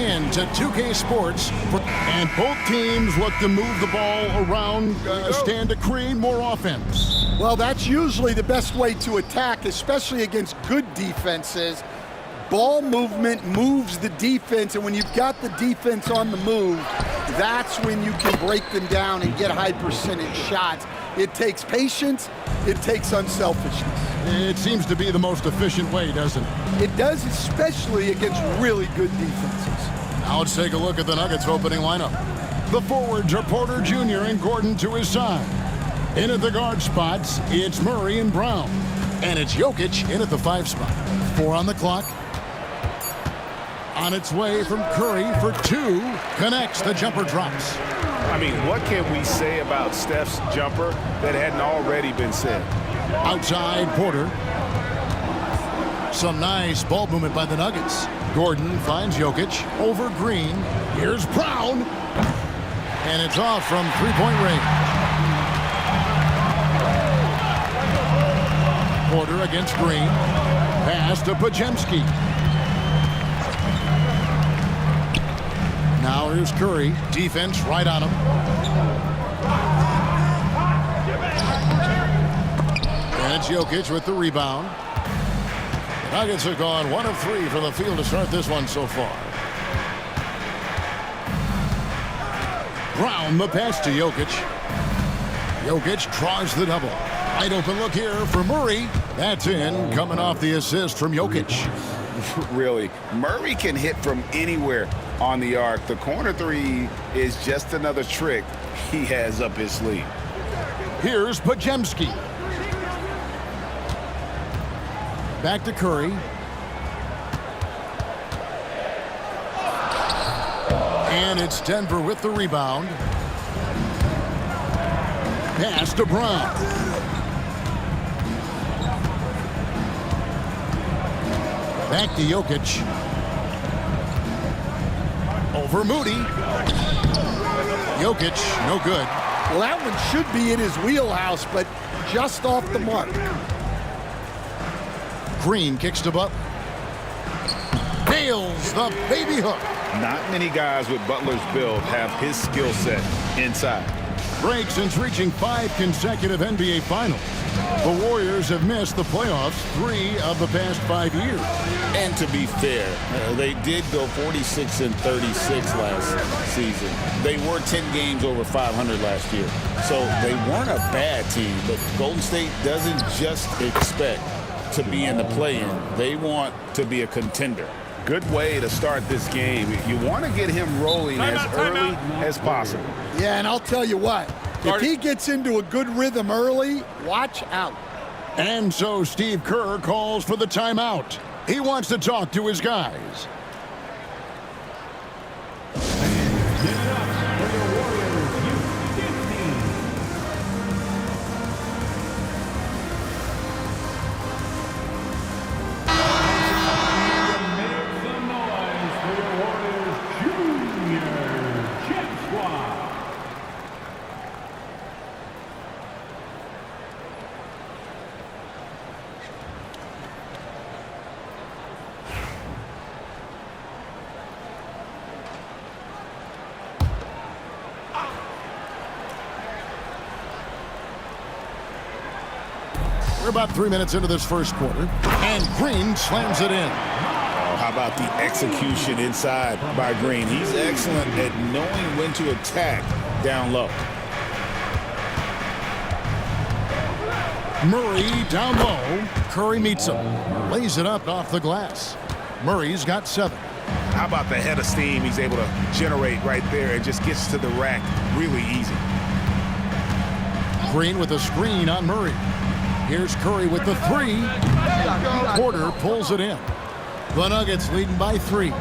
in to 2K Sports. And both teams look to move the ball around, stand to create more offense. Well, that's usually the best way to attack, especially against good defenses. Ball movement moves the defense, and when you've got the defense on the move, that's when you can break them down and get high percentage shots. It takes patience, it takes unselfishness. It seems to be the most efficient way, doesn't it? It does, especially against really good defenses. Now let's take a look at the Nuggets opening lineup. The forwards are Porter Jr. and Gordon to his side. In at the guard spots, it's Murray and Brown. And it's Jokic in at the 5 spot. 4 on the clock. On its way from Curry for 2. Connects, the jumper drops. I mean, what can we say about Steph's jumper that hadn't already been said? Outside, Porter. Some nice ball movement by the Nuggets. Gordon finds Jokic over Green. Here's Brown. And it's off from three-point range. Porter against Green. Pass to Podziemski. Now here's Curry. Defense right on him. And it's Jokic with the rebound. The Nuggets have gone 1 of 3 from the field to start this one so far. Brown the pass to Jokic. Jokic draws the double. Wide open look here for Murray. That's in, coming off the assist from Jokic. Really, Murray can hit from anywhere on the arc. The corner 3 is just another trick he has up his sleeve. Here's Podziemski. Back to Curry. And it's Denver with the rebound. Pass to Brown. Back to Jokic. Over Moody. Jokic, no good. Well, that one should be in his wheelhouse, but just off the mark. Green kicks to Butler. Nails the baby hook. Not many guys with Butler's build have his skill set inside. Break since reaching 5 consecutive NBA Finals. The Warriors have missed the playoffs 3 of the past 5 years. And to be fair, they did go 46-36 last season. They were 10 games over 500 last year. So they weren't a bad team, but Golden State doesn't just expect to be in the play-in. They want to be a contender. Good way to start this game. You want to get him rolling as early as possible. Yeah, and I'll tell you what, if he gets into a good rhythm early, watch out. And so Steve Kerr calls for the timeout. He wants to talk to his guys. We're about 3 minutes into this first quarter, and Green slams it in. Oh, how about the execution inside by Green? He's excellent at knowing when to attack down low. Murray down low. Curry meets him. Lays it up off the glass. Murray's got 7. How about the head of steam he's able to generate right there and just gets to the rack really easy. Green with a screen on Murray. Here's Curry with the 3. Porter pulls it in. The Nuggets leading by 3.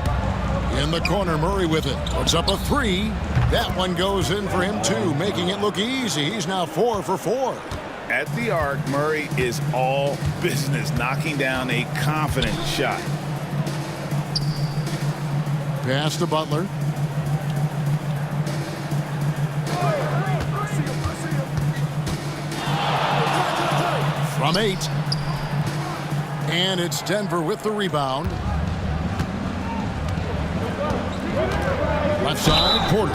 In the corner, Murray with it. Puts up a 3. That one goes in for him too, making it look easy. He's now 4 for 4. At the arc, Murray is all business, knocking down a confident shot. Pass to Butler. From 8. And it's Denver with the rebound. Left side, Porter.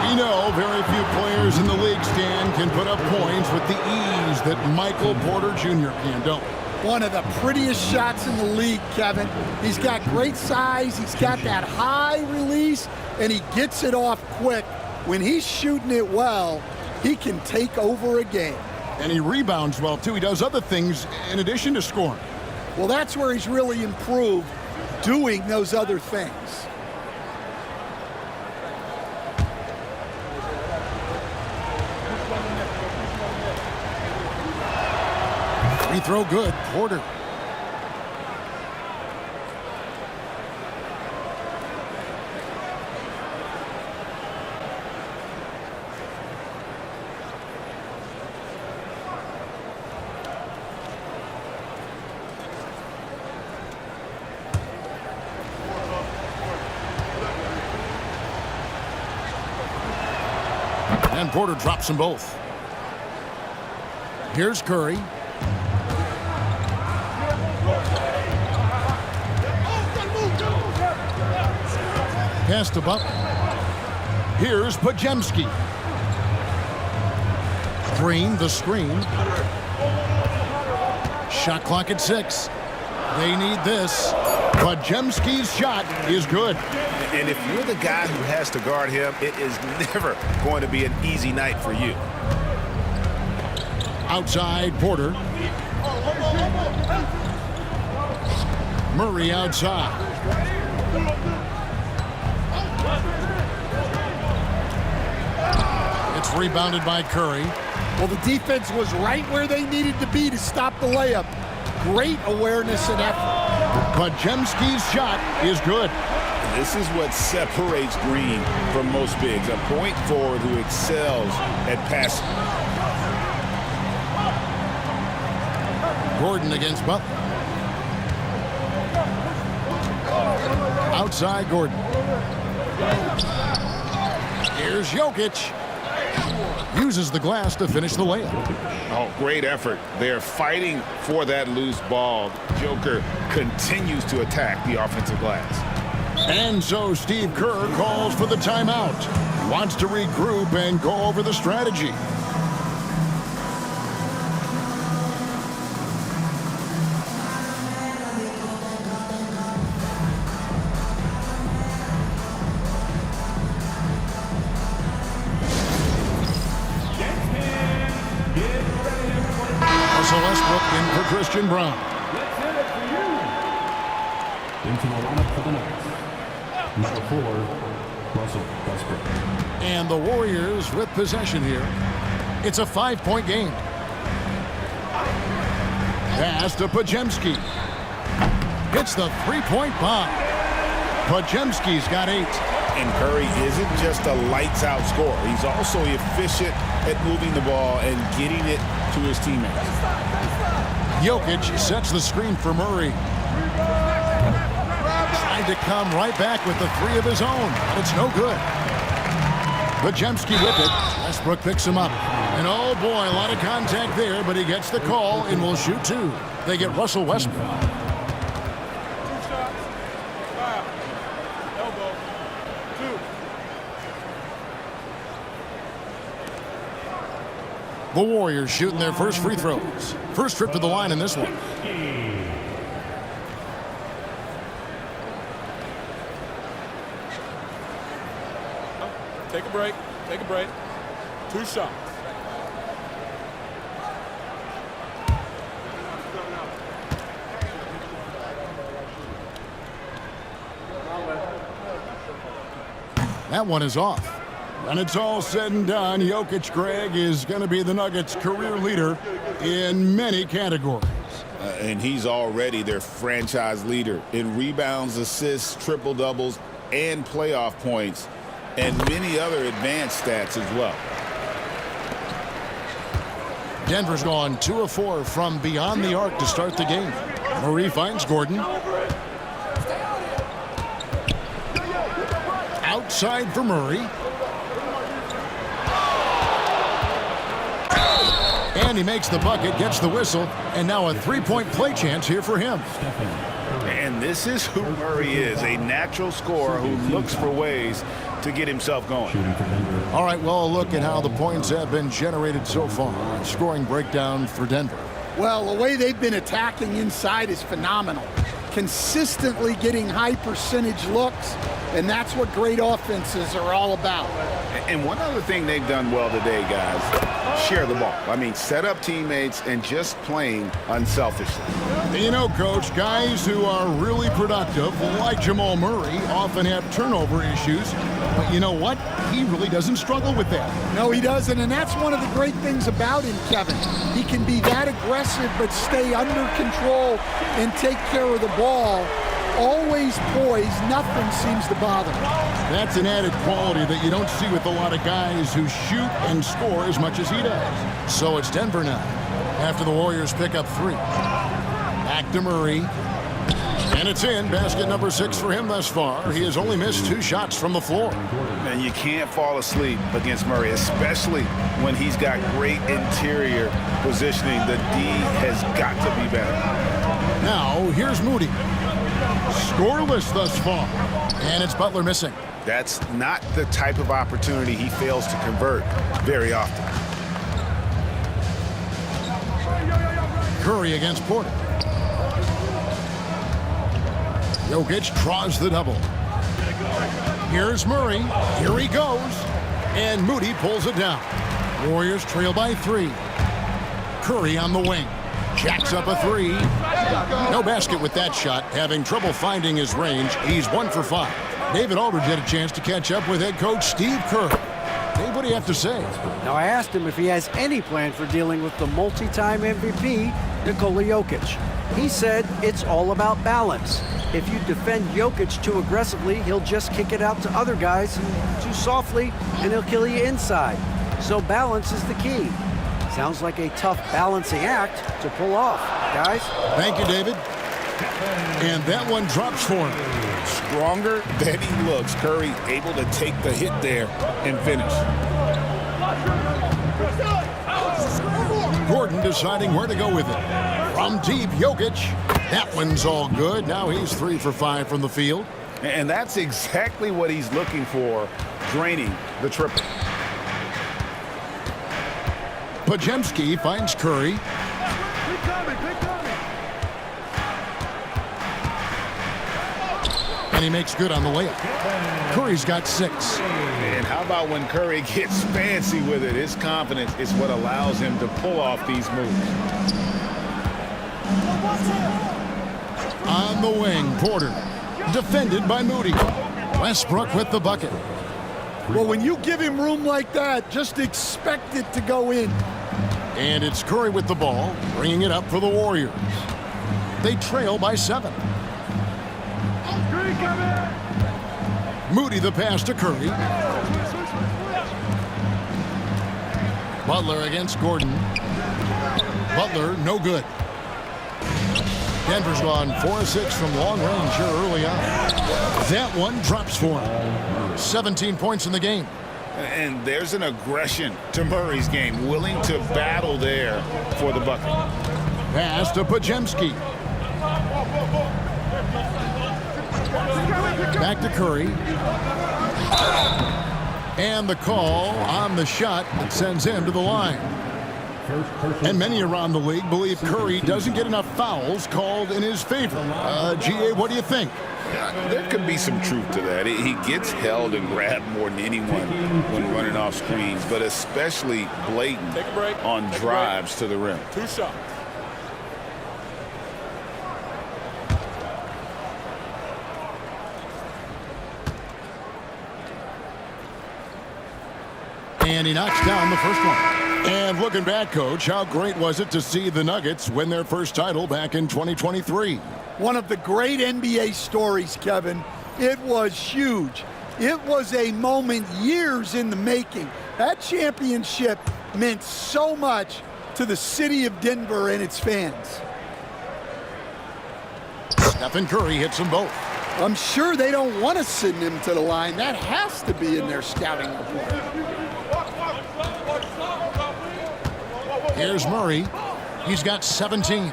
We know very few players in the league, Stan, can put up points with the ease that Michael Porter Jr. can, don't we? One of the prettiest shots in the league, Kevin. He's got great size. He's got that high release, and he gets it off quick. When he's shooting it well, he can take over a game. And he rebounds well, too. He does other things in addition to scoring. Well, that's where he's really improved, doing those other things. Free throw good. Porter. And Porter drops them both. Here's Curry. Pass to Butler. Here's Podziemski. Green, the screen. Shot clock at 6. They need this. Podziemski's shot is good. And if you're the guy who has to guard him, it is never going to be an easy night for you. Outside, Porter. Murray outside. It's rebounded by Curry. Well, the defense was right where they needed to be to stop the layup. Great awareness and effort. Podziemski's shot is good. This is what separates Green from most bigs, a point forward who excels at passing. Gordon against Butler. Outside Gordon. Here's Jokic. Uses the glass to finish the layup. Oh, great effort. They're fighting for that loose ball. Joker continues to attack the offensive glass. And so Steve Kerr calls for the timeout. Wants to regroup and go over the strategy. Russell Westbrook in for Christian Brown. Into the lineup for the Nuggets. Number 4, Russell Westbrook. And the Warriors with possession here. It's a 5-point game. Pass to Podziemski. Hits the three-point bomb. Podziemski's got 8. And Curry isn't just a lights-out scorer. He's also efficient at moving the ball and getting it to his teammates. Jokic sets the screen for Murray. Tried to come right back with the 3 of his own, but it's no good. Podziemski with it. Westbrook picks him up. And oh boy, a lot of contact there, but he gets the call and will shoot 2. They get Russell Westbrook. The Warriors shooting their first free throws. First trip to the line in this one. Take a break. Take a break. 2 shots. That one is off. When it's all said and done, Jokic, Greg, is going to be the Nuggets' career leader in many categories. And he's already their franchise leader in rebounds, assists, triple-doubles, and playoff points, and many other advanced stats as well. Denver's gone 2 of 4 from beyond the arc to start the game. Murray finds Gordon. Outside for Murray. And he makes the bucket, gets the whistle, and now a 3-point play chance here for him. And this is who Murray is, a natural scorer who looks for ways to get himself going. Shooting for Denver. All right, well, look at how the points have been generated so far. Scoring breakdown for Denver. Well, the way they've been attacking inside is phenomenal. Consistently getting high percentage looks, and that's what great offenses are all about. And one other thing they've done well today, guys, share the ball. I mean, set up teammates and just playing unselfishly. You know, Coach, guys who are really productive, like Jamal Murray, often have turnover issues. But you know what? He really doesn't struggle with that. No, he doesn't, and that's one of the great things about him, Kevin. He can be that aggressive but stay under control and take care of the ball. Always poised, nothing seems to bother him. That's an added quality that you don't see with a lot of guys who shoot and score as much as he does. So it's Denver now, after the Warriors pick up 3. Back to Murray. And it's in. Basket number 6 for him thus far. He has only missed 2 shots from the floor. And you can't fall asleep against Murray, especially when he's got great interior positioning. The D has got to be better. Now, here's Moody. Scoreless thus far. And it's Butler missing. That's not the type of opportunity he fails to convert very often. Curry against Porter. Jokic draws the double. Here's Murray. Here he goes. And Moody pulls it down. Warriors trail by 3. Curry on the wing. Jacks up a 3. No basket with that shot. Having trouble finding his range. He's 1 for 5. David Aldridge had a chance to catch up with head coach Steve Kerr. Dave, what do you have to say? Now, I asked him if he has any plan for dealing with the multi-time MVP, Nikola Jokic. He said it's all about balance. If you defend Jokic too aggressively, he'll just kick it out to other guys too softly, and he'll kill you inside. So balance is the key. Sounds like a tough balancing act to pull off, guys. Thank you, David. And that one drops for him. Stronger than he looks. Curry able to take the hit there and finish. Gordon deciding where to go with it. From deep, Jokic. That one's all good. Now he's 3 for 5 from the field. And that's exactly what he's looking for, draining the triple. Podziemski finds Curry. And he makes good on the layup. Curry's got 6. And how about when Curry gets fancy with it? His confidence is what allows him to pull off these moves. On the wing, Porter. Defended by Moody. Westbrook with the bucket. Well, when you give him room like that, just expect it to go in. And it's Curry with the ball, bringing it up for the Warriors. They trail by 7. Moody the pass to Curry. Butler against Gordon. Butler, no good. Denver's gone 4-6 from long range here early on. That one drops for him. 17 points in the game. And there's an aggression to Murray's game, willing to battle there for the bucket. Pass to Podziemski. Back to Curry. And the call on the shot that sends him to the line. And many around the league believe Curry doesn't get enough fouls called in his favor. G.A., what do you think? There could be some truth to that. He gets held and grabbed more than anyone when running off screens, but especially blatant on drives to the rim. 2 shots. And he knocks down the first one. And looking back, Coach, how great was it to see the Nuggets win their first title back in 2023? One of the great NBA stories, Kevin. It was huge. It was a moment years in the making. That championship meant so much to the city of Denver and its fans. Stephen Curry hits them both. I'm sure they don't want to send him to the line. That has to be in their scouting report. Here's Murray. He's got 17.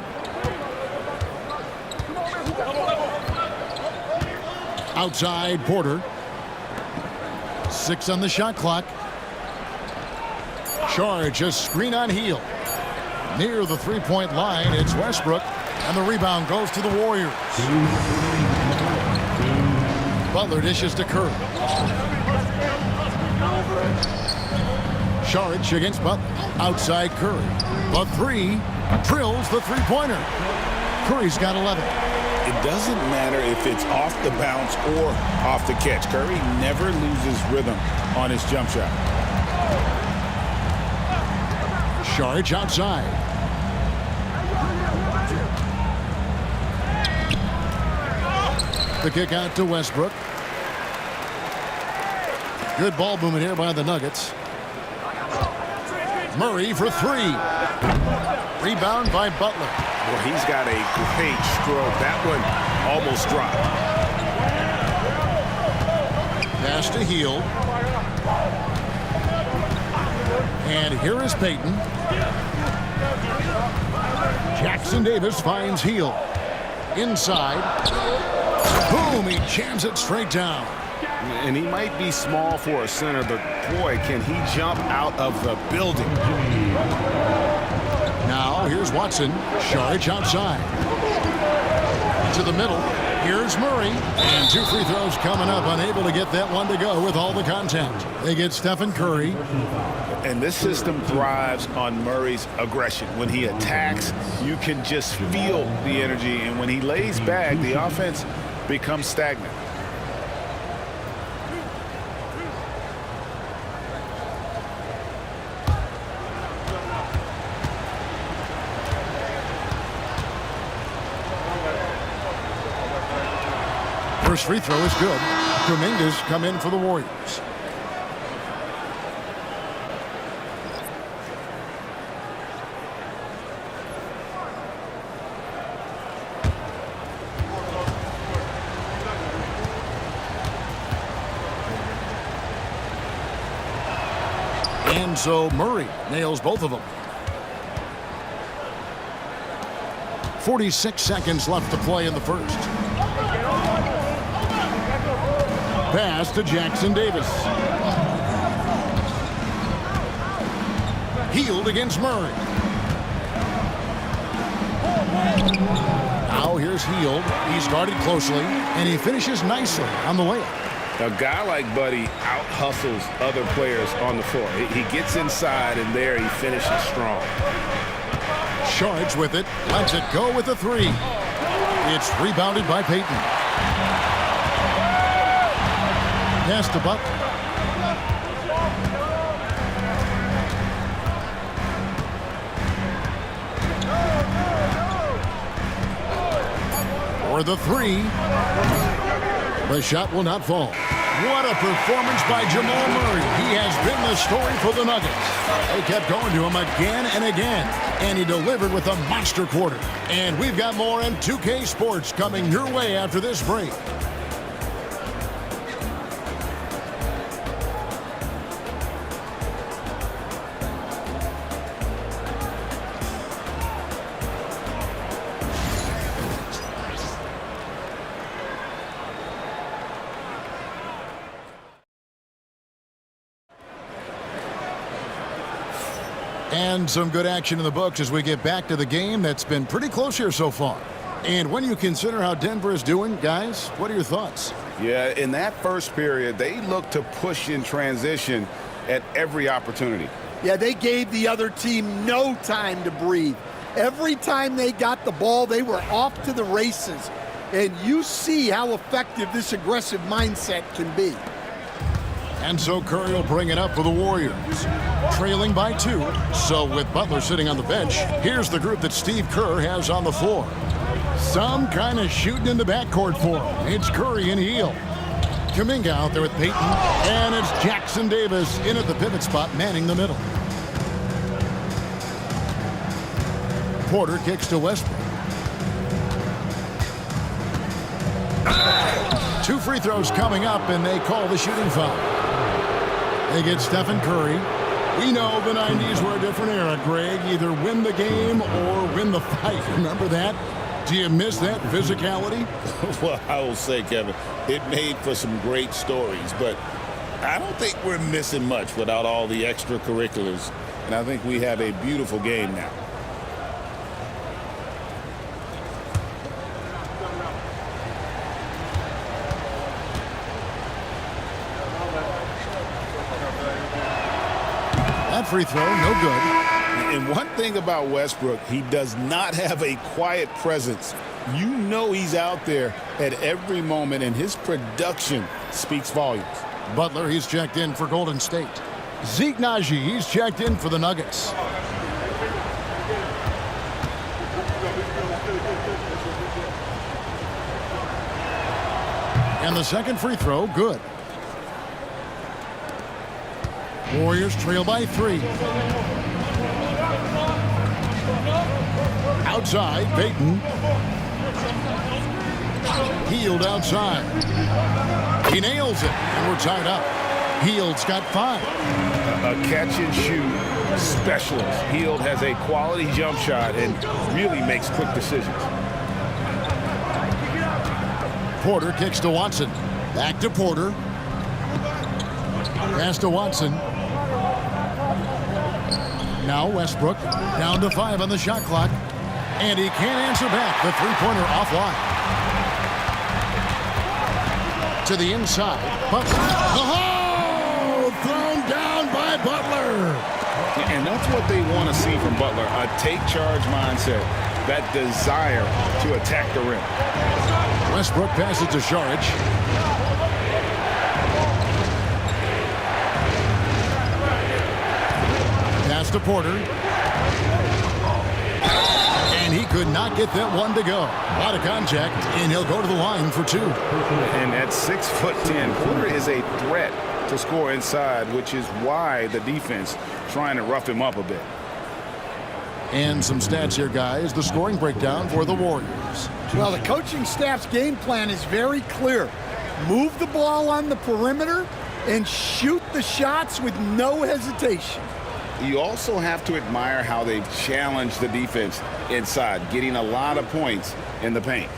Outside Porter. 6 on the shot clock. Charge, a screen on Hield. Near the three-point line, it's Westbrook. And the rebound goes to the Warriors. Butler dishes to Curry. Saric against Butler. Outside Curry. The three. Drills the three-pointer. Curry's got 11. It doesn't matter if it's off the bounce or off the catch. Curry never loses rhythm on his jump shot. Saric outside. The kick out to Westbrook. Good ball movement here by the Nuggets. Murray for three. Rebound by Butler. Well, he's got a great stroke. That one almost dropped. Pass to Hield. And here is Payton. Jackson Davis finds Hield. Inside. Boom, he jams it straight down. And he might be small for a center, but boy, can he jump out of the building. Now, here's Watson. Saric outside. To the middle. Here's Murray. And 2 free throws coming up. Unable to get that one to go with all the contact. They get Stephen Curry. And this system thrives on Murray's aggression. When he attacks, you can just feel the energy. And when he lays back, the offense becomes stagnant. First free throw is good. Kuminga's come in for the Warriors. And so Murray nails both of them. 46 seconds left to play in the first. Pass to Jackson Davis. Hield against Murray. Now here's Hield. He's guarded closely, and he finishes nicely on the layup. A guy like Buddy out-hustles other players on the floor. He gets inside, and there he finishes strong. Charge with it. Lets it go with a three. It's rebounded by Payton. Pass to Butler. For the three. The shot will not fall. What a performance by Jamal Murray. He has been the story for the Nuggets. They kept going to him again and again, and he delivered with a monster quarter. And we've got more in 2K Sports coming your way after this break. And some good action in the books as we get back to the game that's been pretty close here so far. And when you consider how Denver is doing, guys, what are your thoughts? Yeah, in that first period, they looked to push in transition at every opportunity. Yeah, they gave the other team no time to breathe. Every time they got the ball, they were off to the races. And you see how effective this aggressive mindset can be. And so Curry will bring it up for the Warriors. Trailing by 2. So with Butler sitting on the bench, here's the group that Steve Kerr has on the floor. Some kind of shooting in the backcourt for him. It's Curry and Hield. Kuminga out there with Payton. And it's Jackson Davis in at the pivot spot, manning the middle. Porter kicks to Westbrook. 2 free throws coming up, and they call the shooting foul. They get Stephen Curry. We know the 90s were a different era, Greg. Either win the game or win the fight. Remember that? Do you miss that physicality? Well, I will say, Kevin, it made for some great stories, but I don't think we're missing much without all the extracurriculars, and I think we have a beautiful game now. That free throw, no good. And one thing about Westbrook, he does not have a quiet presence. You know he's out there at every moment, and his production speaks volumes. Butler, he's checked in for Golden State. Zeke Naji, he's checked in for the Nuggets. And the second free throw, good. Warriors trail by 3. Outside, Payton. Hield outside. He nails it, and we're tied up. Hield's got 5. A catch-and-shoot specialist. Hield has a quality jump shot and really makes quick decisions. Porter kicks to Watson. Back to Porter. Pass to Watson. Now Westbrook down to 5 on the shot clock. And he can't answer back. The three-pointer offline. To the inside. Butler. Oh! Thrown down by Butler. And that's what they want to see from Butler. A take-charge mindset. That desire to attack the rim. Westbrook passes to Šarić. Pass to Porter. And he could not get that one to go. A lot of contact, and he'll go to the line for 2. And at 6'10", Porter is a threat to score inside, which is why the defense trying to rough him up a bit. And some stats here, guys. The scoring breakdown for the Warriors. Well, the coaching staff's game plan is very clear. Move the ball on the perimeter and shoot the shots with no hesitation. You also have to admire how they've challenged the defense inside, getting a lot of points in the paint.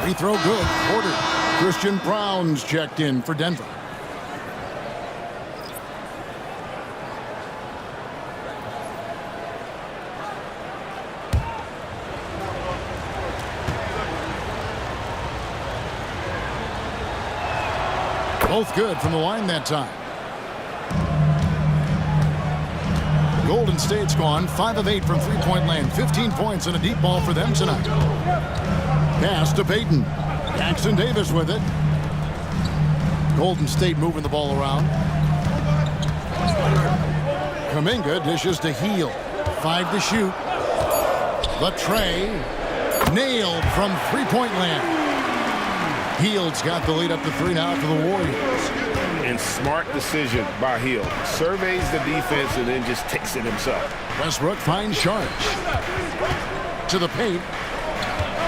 Free throw good. Porter. Christian Brown's checked in for Denver. Both good from the line that time. Golden State's gone 5 of 8 from three-point land. 15 points and a deep ball for them tonight. Pass to Payton. Jackson Davis with it. Golden State moving the ball around. Kuminga dishes to Hield. 5 to shoot. The tray. Nailed from three-point land. Hield's got the lead up to 3 now for the Warriors. And smart decision by Hield. Surveys the defense and then just takes it himself. Westbrook finds Šarić. To the paint.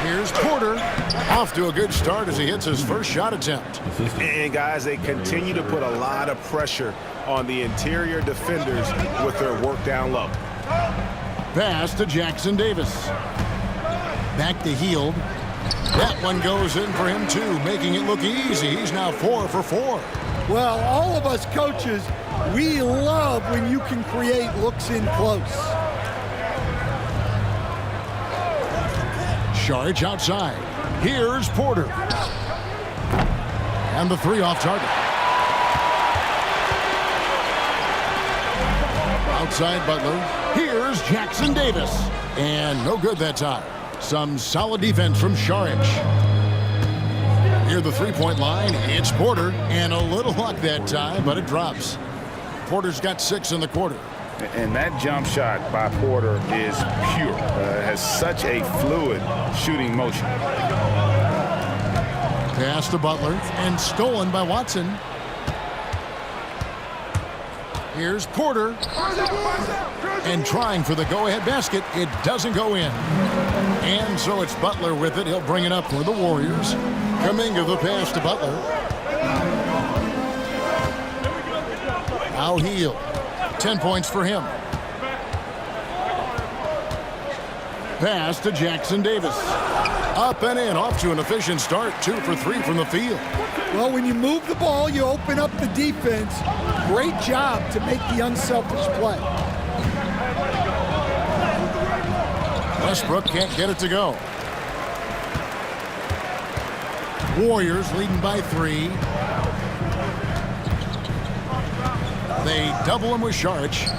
Here's Porter. Off to a good start as he hits his first shot attempt. And guys, they continue to put a lot of pressure on the interior defenders with their work down low. Pass to Jackson Davis. Back to Hield. That one goes in for him too, making it look easy. He's now 4 for 4. Well, all of us coaches, we love when you can create looks in close. Šarić outside. Here's Porter. And the 3 off target. Outside Butler. Here's Jackson Davis. And no good that time. Some solid defense from Šarić. Near the three-point line, it's Porter. And a little luck that time, but it drops. Porter's got 6 in the quarter. And that jump shot by Porter is pure. Has such a fluid shooting motion. Pass to Butler and stolen by Watson. Here's Porter. And trying for the go-ahead basket. It doesn't go in. And so it's Butler with it. He'll bring it up for the Warriors. Kuminga the pass to Butler. Now Hield. 10 points for him. Pass to Jackson Davis. Up and in, off to an efficient start. 2 for 3 from the field. Well, when you move the ball, you open up the defense. Great job to make the unselfish play. Westbrook can't get it to go. Warriors leading by 3. They double him with Saric.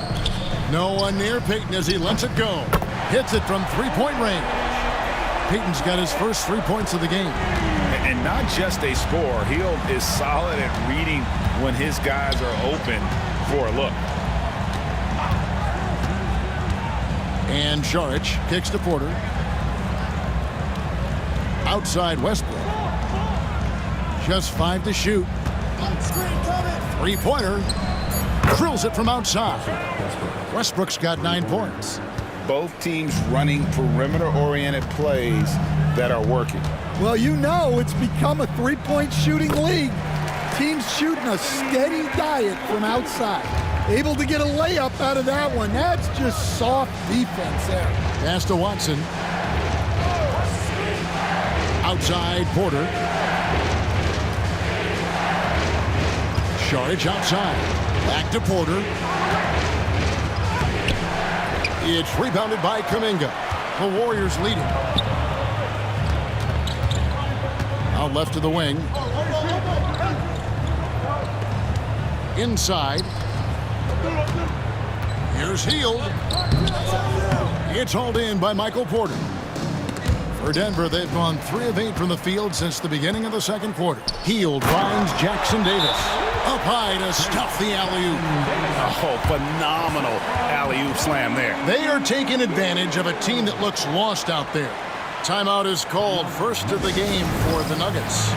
No one near Payton as he lets it go. Hits it from three-point range. Payton's got his first 3 points of the game. And not just a scorer. Hield is solid at reading when his guys are open for a look. And Saric kicks to Porter. Outside Westbrook. Just 5 to shoot. Three-pointer. Drills it from outside. Westbrook's got 9 points. Both teams running perimeter-oriented plays that are working. Well, you know it's become a three-point shooting league. Teams shooting a steady diet from outside. Able to get a layup out of that one. That's just soft defense there. Pass to Watson. Outside Porter. Saric outside. Back to Porter. It's rebounded by Kuminga. The Warriors leading. Out left to the wing. Inside. Here's Hield. It's hauled in by Michael Porter. For Denver, they've gone 3 of 8 from the field since the beginning of the second quarter. Hield finds Jackson Davis. Up high to stuff the alley-oop. Oh, phenomenal alley-oop slam there. They are taking advantage of a team that looks lost out there. Timeout is called, first of the game for the Nuggets.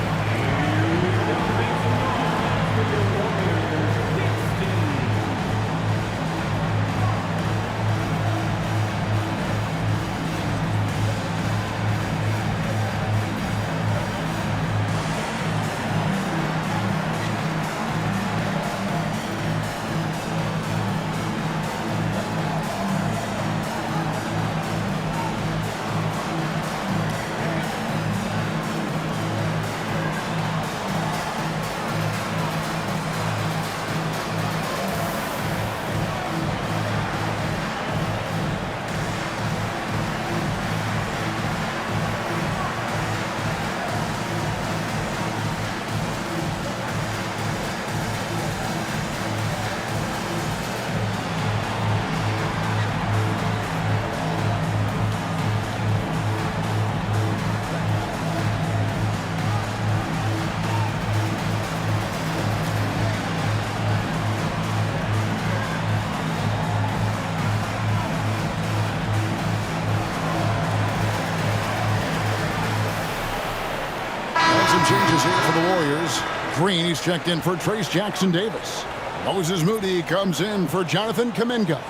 Changes here for the Warriors. Green, he's checked in for Trace Jackson Davis. Moses Moody comes in for Jonathan Kuminga.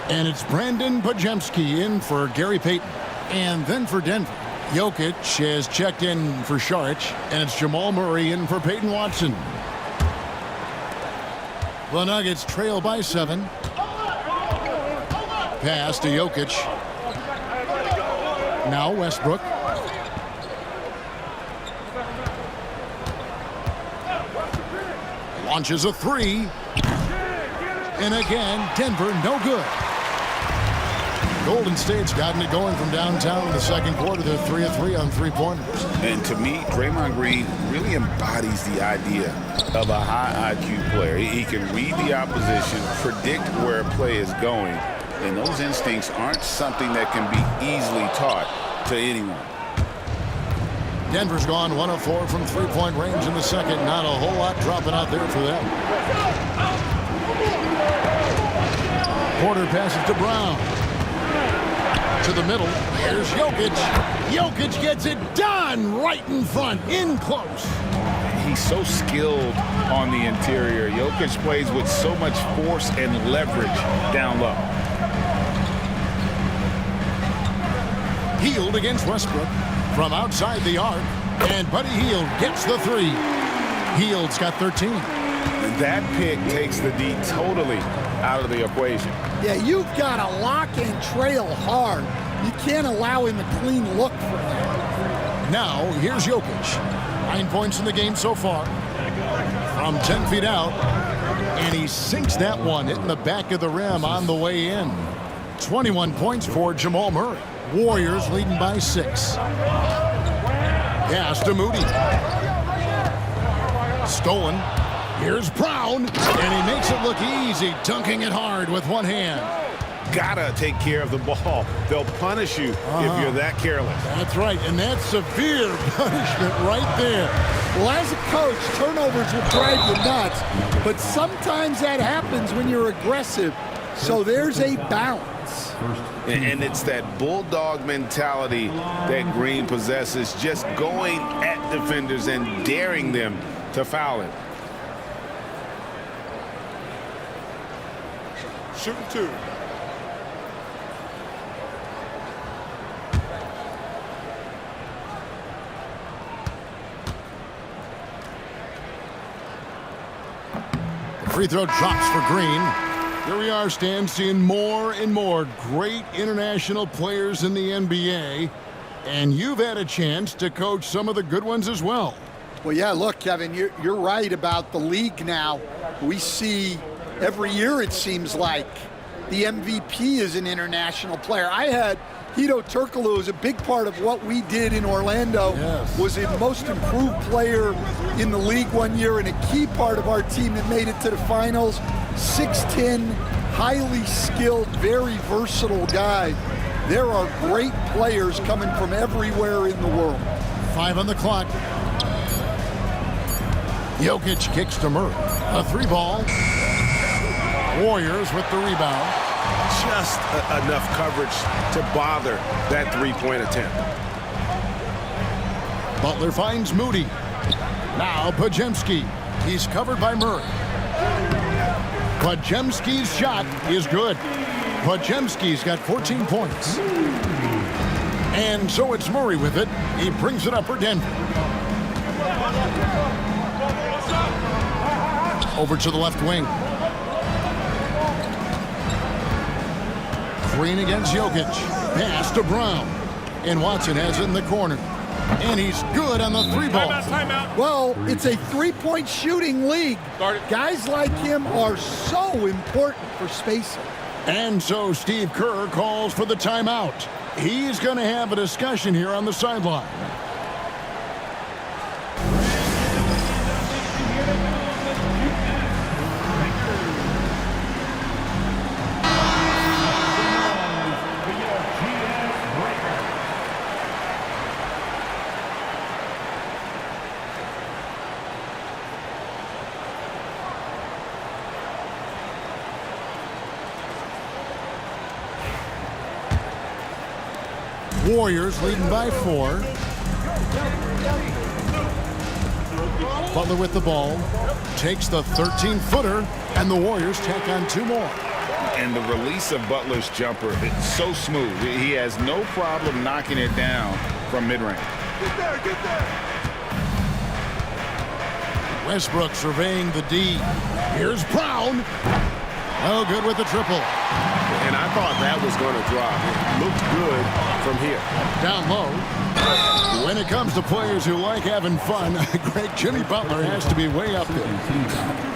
And it's Brandon Podziemski in for Gary Payton. And then for Denver, Jokic has checked in for Saric. And it's Jamal Murray in for Peyton Watson. The Nuggets trail by 7. Pass to Jokic. Now Westbrook. Launches a 3. And again, Denver no good. Golden State's gotten it going from downtown in the second quarter. They're 3 of 3 on 3-pointers. And to me, Draymond Green really embodies the idea of a high IQ player. He can read the opposition, predict where a play is going, and those instincts aren't something that can be easily taught to anyone. Denver's gone 1 of 4 from 3-point range in the second. Not a whole lot dropping out there for them. Porter passes to Brown. To the middle. Here's Jokic. Jokic gets it done right in front, in close. He's so skilled on the interior. Jokic plays with so much force and leverage down low. Hield against Westbrook from outside the arc, and Buddy Hield gets the 3. Hield's got 13. And that pick takes the D totally out of the equation. Yeah, you've got to lock and trail hard. You can't allow him a clean look for that. Now, here's Jokic. 9 points in the game so far. From 10 feet out. And he sinks that one, hitting the back of the rim on the way in. 21 points for Jamal Murray. Warriors leading by 6. Pass to Moody. Stolen. Here's Brown. And he makes it look easy, dunking it hard with one hand. Gotta take care of the ball. They'll punish you if you're that careless. That's right, and that's severe punishment right there. Well, as a coach, turnovers will drive you nuts, but sometimes that happens when you're aggressive. So there's a balance. And it's that bulldog mentality that Green possesses, just going at defenders and daring them to foul him. Shooting 2. Free throw drops for Green. Here we are, Stan, seeing more and more great international players in the NBA. And you've had a chance to coach some of the good ones as well. Well, yeah, look, Kevin, you're right about the league now. We see every year, it seems like, the MVP is an international player. I had Hedo Turkoglu is a big part of what we did in Orlando. Yes. Was a most improved player in the league one year and a key part of our team that made it to the finals. 6'10", highly skilled, very versatile guy. There are great players coming from everywhere in the world. 5 on the clock. Jokic kicks to Murray. A 3-ball. Warriors with the rebound. Just enough coverage to bother that three-point attempt. Butler finds Moody. Now Podziemski. He's covered by Murray. Podziemski's shot is good. Podziemski's got 14 points. And so it's Murray with it. He brings it up for Denver. Over to the left wing. Green against Jokic. Pass to Brown. And Watson has it in the corner. And he's good on the 3-ball. Timeout. Well, it's a three-point shooting league. Guys like him are so important for spacing. And so Steve Kerr calls for the timeout. He's going to have a discussion here on the sideline. Warriors leading by 4. Butler with the ball. Takes the 13-footer, and the Warriors tack on 2 more. And the release of Butler's jumper, it's so smooth. He has no problem knocking it down from mid-range. Get there. Westbrook surveying the D. Here's Brown. Oh, good with the triple. And I thought that was going to drop. It looked good from here. Down low. When it comes to players who like having fun, great Jimmy Butler has to be way up there.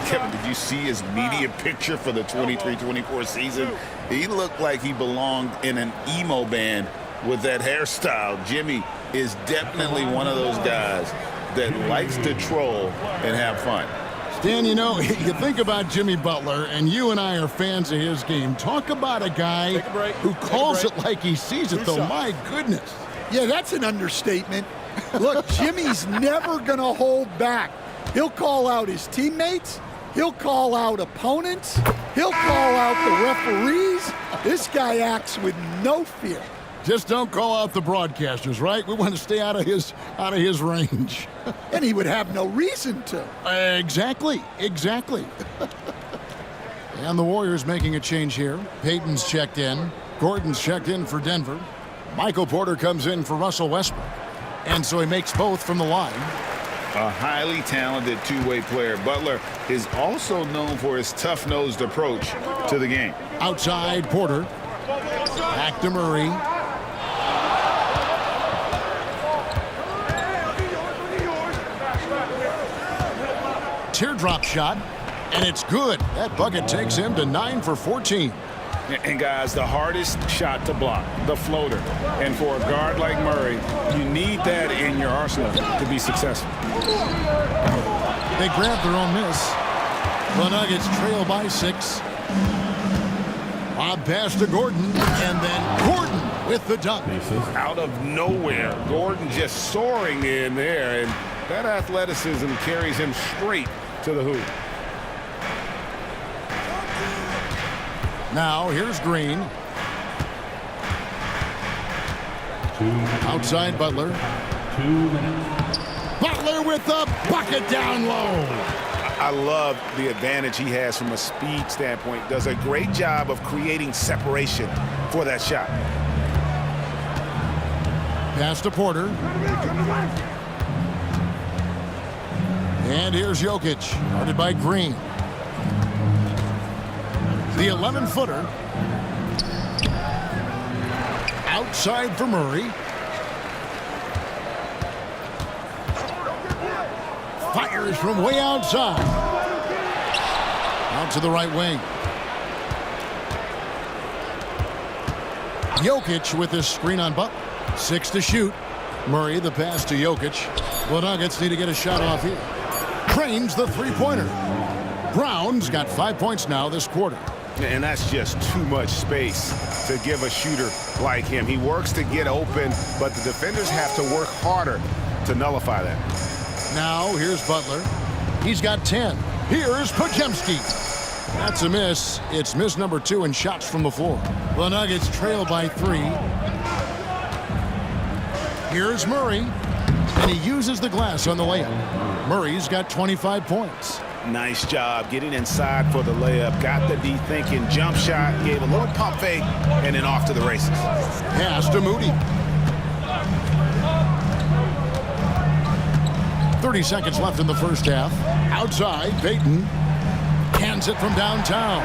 Kevin, did you see his media picture for the 23-24 season? He looked like he belonged in an emo band with that hairstyle. Jimmy is definitely one of those guys that likes to troll and have fun. Stan, you know, you think about Jimmy Butler, and you and I are fans of his game. Talk about a guy who calls it like he sees it, though. My goodness. Yeah, that's an understatement. Look, Jimmy's never going to hold back. He'll call out his teammates. He'll call out opponents. He'll call out the referees. This guy acts with no fear. Just don't call out the broadcasters, right? We want to stay out of his range. And he would have no reason to. Exactly. And the Warriors making a change here. Payton's checked in. Gordon's checked in for Denver. Michael Porter comes in for Russell Westbrook. And so he makes both from the line. A highly talented two-way player. Butler is also known for his tough-nosed approach to the game. Outside Porter. Back to Murray. Teardrop shot, and it's good. That bucket takes him to 9 for 14. And guys, the hardest shot to block, the floater. And for a guard like Murray, you need that in your arsenal to be successful. They grab their own miss. The Nuggets trail by 6. Lob pass to Gordon, and then Gordon with the dunk. Out of nowhere, Gordon just soaring in there, and that athleticism carries him straight to the hoop. Now here's Green. Outside Butler. 2 minutes. Butler with the bucket down low. I love the advantage he has from a speed standpoint. Does a great job of creating separation for that shot. Pass to Porter. And here's Jokic, guarded by Green. The 11-footer. Outside for Murray. Fires from way outside. Out to the right wing. Jokic with his screen on Butler. 6 to shoot. Murray the pass to Jokic. The Nuggets need to get a shot off here. Cranes the three-pointer. Brown's got 5 points now this quarter. And that's just too much space to give a shooter like him. He works to get open, but the defenders have to work harder to nullify that. Now here's Butler. He's got 10. Here's Podziemski. That's a miss. It's miss number 2 in shots from the floor. The Nuggets trail by 3. Here's Murray. And he uses the glass on the layup. Murray's got 25 points. Nice job getting inside for the layup. Got the D thinking jump shot, gave a little pump fake, and then off to the races. Pass to Moody. 30 seconds left in the first half. Outside, Payton hands it from downtown.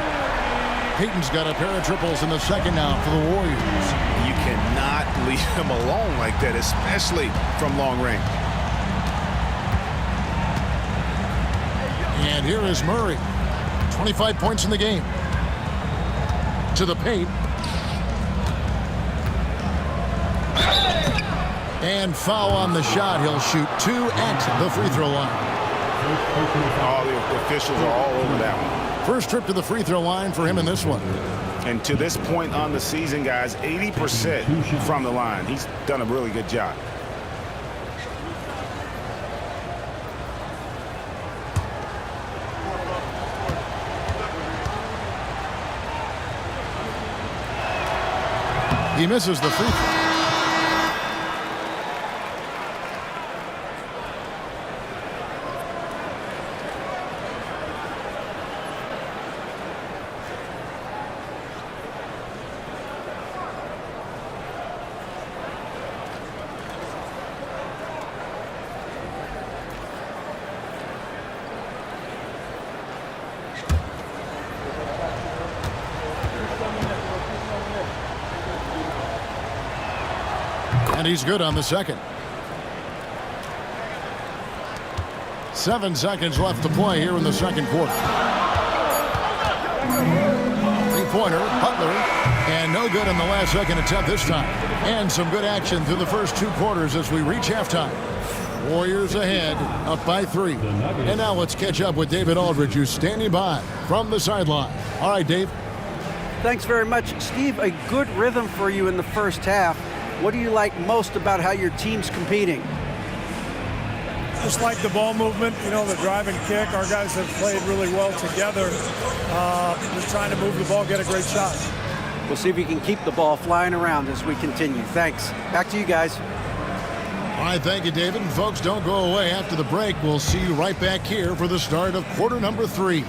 Payton's got a pair of triples in the second now for the Warriors. You cannot leave him alone like that, especially from long range. And here is Murray. 25 points in the game. To the paint. And foul on the shot. He'll shoot 2 at the free throw line. All the officials are all over that one. First trip to the free throw line for him in this one. And to this point on the season, guys, 80% from the line. He's done a really good job. He misses the free throw. And he's good on the second. 7 seconds left to play here in the second quarter. Three-pointer, Butler, and no good in the last second attempt this time. And some good action through the first 2 quarters as we reach halftime. Warriors ahead, up by 3. And now let's catch up with David Aldridge, who's standing by from the sideline. All right, Dave. Thanks very much, Steve. A good rhythm for you in the first half. What do you like most about how your team's competing? Just like the ball movement, you know, the drive and kick. Our guys have played really well together. Just trying to move the ball, get a great shot. We'll see if we can keep the ball flying around as we continue. Thanks. Back to you guys. All right, thank you, David. And folks, don't go away. After the break, we'll see you right back here for the start of quarter number 3.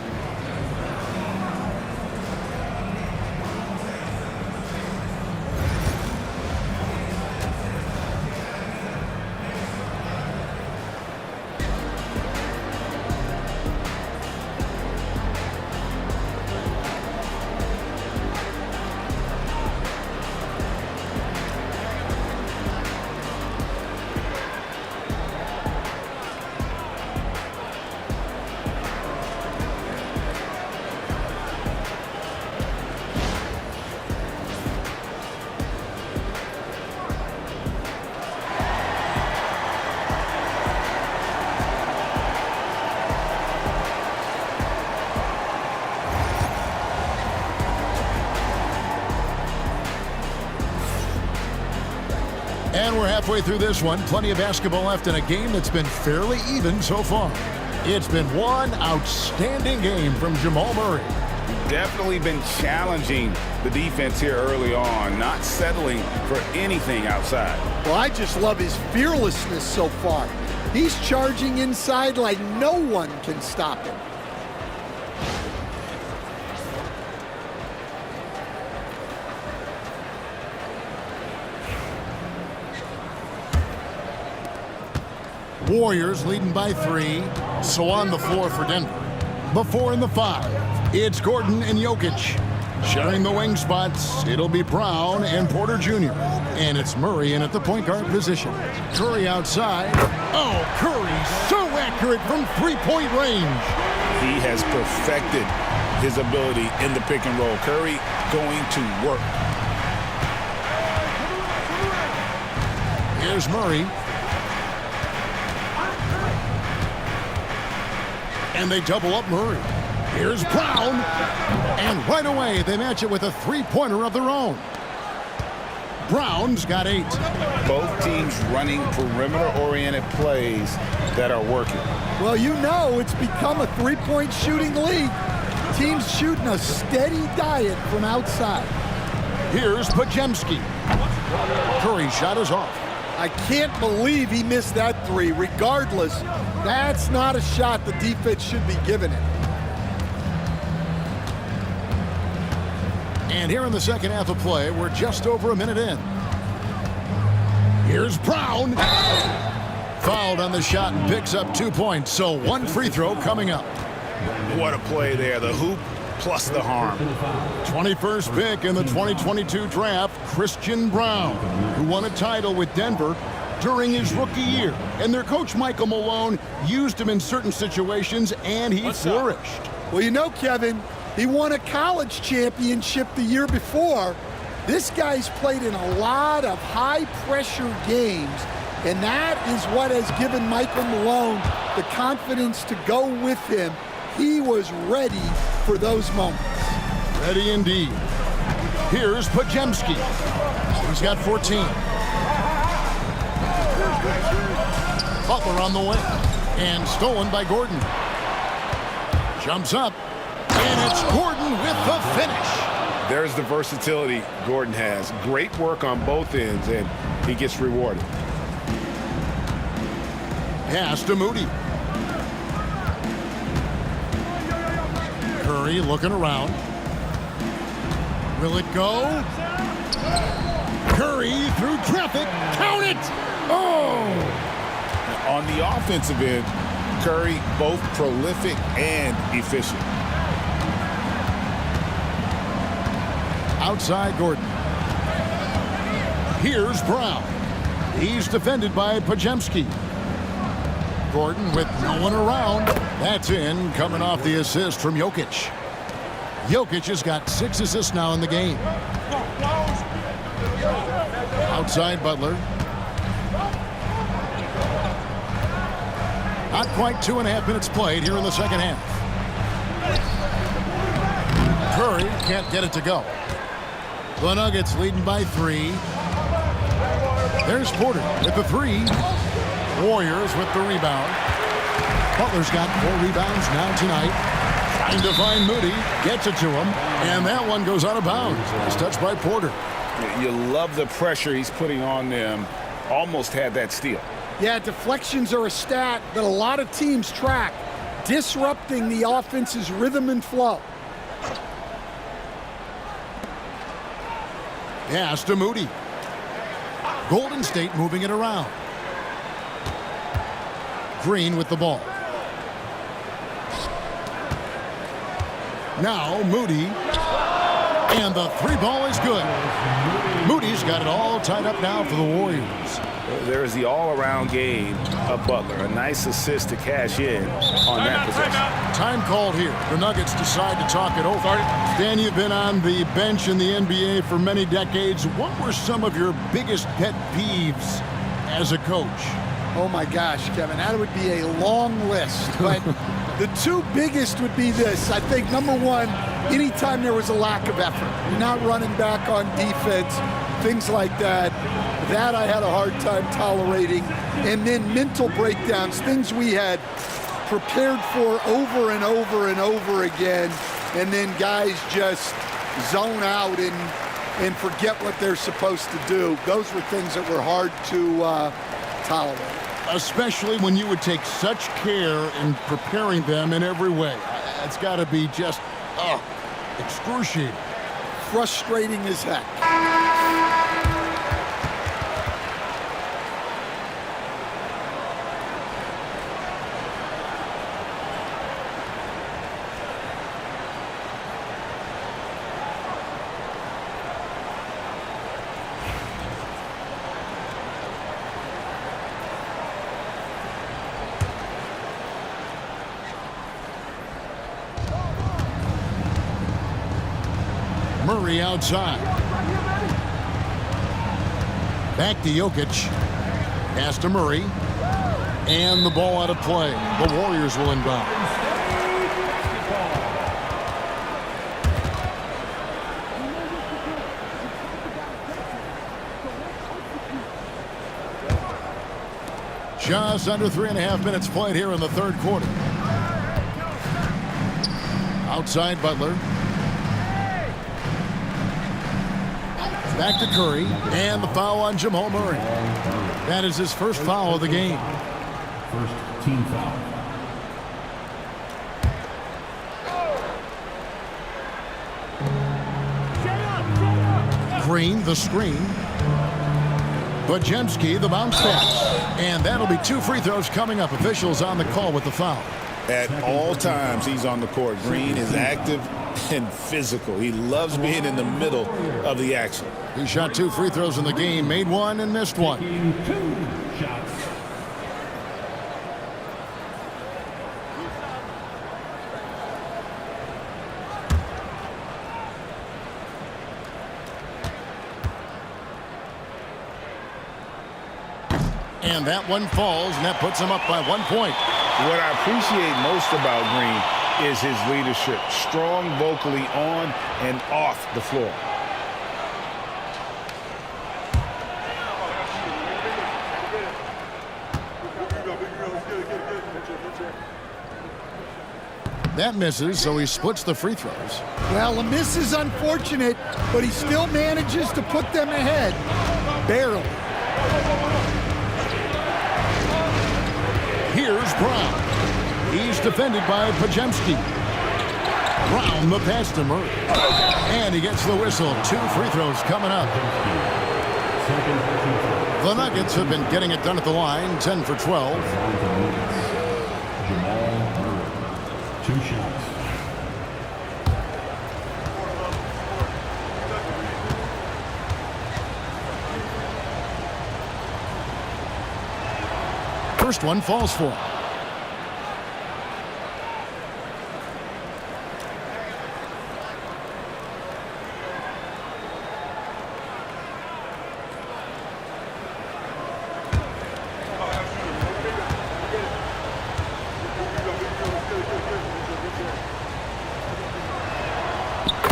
And we're halfway through this one. Plenty of basketball left in a game that's been fairly even so far. It's been one outstanding game from Jamal Murray. Definitely been challenging the defense here early on, not settling for anything outside. Well, I just love his fearlessness so far. He's charging inside like no one can stop him. Warriors leading by 3. So on the floor for Denver. The 4 and the 5. It's Gordon and Jokic. Sharing the wing spots, it'll be Brown and Porter Jr. And it's Murray in at the point guard position. Curry outside. Oh, Curry so accurate from three-point range. He has perfected his ability in the pick and roll. Curry going to work. Here's Murray. And they double up Murray. Here's Brown. And right away, they match it with a three-pointer of their own. Brown's got 8. Both teams running perimeter-oriented plays that are working. Well, you know it's become a three-point shooting league. Teams shooting a steady diet from outside. Here's Podziemski. Curry's shot is off. I can't believe he missed that 3. Regardless, that's not a shot the defense should be giving it. And here in the second half of play, we're just over a minute in. Here's Brown. Fouled on the shot and picks up 2 points. So 1 free throw coming up. What a play there. The hoop plus the harm. 21st pick in the 2022 draft, Christian Brown, who won a title with Denver during his rookie year. And their coach, Michael Malone, used him in certain situations, and he flourished. Well, you know, Kevin, he won a college championship the year before. This guy's played in a lot of high-pressure games, and that is what has given Michael Malone the confidence to go with him. He was ready for those moments. Ready indeed. Here's Podziemski. He's got 14. Butler on the wing. And stolen by Gordon. Jumps up. And it's Gordon with the finish. There's the versatility Gordon has. Great work on both ends, and he gets rewarded. Pass to Moody. Curry looking around. Will it go? Curry through traffic. Count it! Oh! On the offensive end, Curry both prolific and efficient. Outside Gordon. Here's Brown. He's defended by Podziemski. Gordon with no one around. That's in, coming off the assist from Jokic. Jokic has got 6 assists now in the game. Outside Butler. Not quite 2.5 minutes played here in the second half. Curry can't get it to go. The Nuggets leading by 3. There's Porter with the 3. Warriors with the rebound. Butler's got 4 rebounds now tonight. Trying to find Moody. Gets it to him. And that one goes out of bounds. It's touched by Porter. You love the pressure he's putting on them. Almost had that steal. Yeah, deflections are a stat that a lot of teams track, disrupting the offense's rhythm and flow. Pass to Moody. Golden State moving it around. Green with the ball. Now Moody. And the 3 ball is good. Moody's got it all tied up now for the Warriors. There is the all-around game of Butler. A nice assist to cash in on that possession. Time called here. The Nuggets decide to talk it over. Dan, you've been on the bench in the NBA for many decades. What were some of your biggest pet peeves as a coach? Oh my gosh, Kevin, that would be a long list. But the 2 biggest would be this. I think number 1, anytime there was a lack of effort. You're not running back on defense, things like that. That I had a hard time tolerating. And then mental breakdowns, things we had prepared for over and over and over again, and then guys just zone out and forget what they're supposed to do. Those were things that were hard to tolerate. Especially when you would take such care in preparing them in every way. It's got to be just, excruciating. Frustrating as heck. Murray outside. Back to Jokic. Pass to Murray. And the ball out of play. The Warriors will inbound. Just under 3.5 minutes played here in the third quarter. Outside Butler. Back to Curry, and the foul on Jamal Murray. That is his first foul of the game. First team foul. Green, the screen. Podziemski, the bounce pass. And that'll be 2 free throws coming up. Officials on the call with the foul. At all times, he's on the court. Green is active and physical. He loves being in the middle of the action. He shot 2 free throws in the game, made 1 and missed 1. 2 shots. And that one falls, and that puts him up by 1 point. What I appreciate most about Green is his leadership. Strong vocally on and off the floor. That misses, so he splits the free throws. Well, a miss is unfortunate, but he still manages to put them ahead. Barely. Here's Brown. He's defended by Podziemski. Brown the pass to Murray. And he gets the whistle. 2 free throws coming up. The Nuggets have been getting it done at the line. 10 for 12. Jamal Murray. 2 shots. First one falls for him.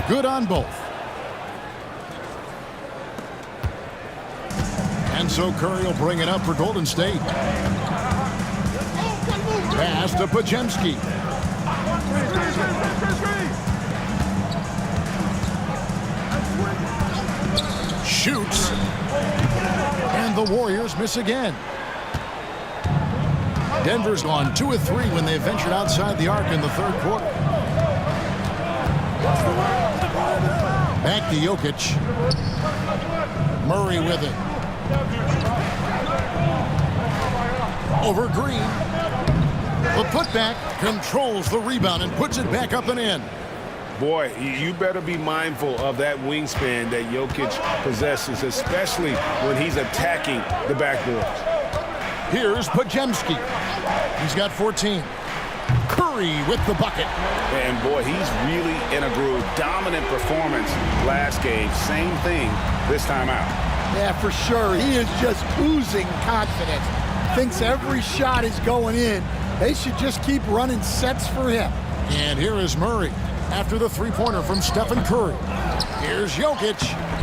Good on both. And so Curry will bring it up for Golden State. Pass to Podziemski. Shoots. And the Warriors miss again. Denver's gone 2 of 3 when they ventured outside the arc in the third quarter. Back to Jokic. Murray with it. Over Green. The putback controls the rebound and puts it back up and in. Boy, you better be mindful of that wingspan that Jokic possesses, especially when he's attacking the backboard. Here's Podziemski. He's got 14. Curry with the bucket. And boy, he's really in a groove. Dominant performance last game. Same thing this time out. Yeah, for sure. He is just oozing confidence. Thinks every shot is going in. They should just keep running sets for him. And here is Murray. after the three-pointer from Stephen Curry. Here's Jokic.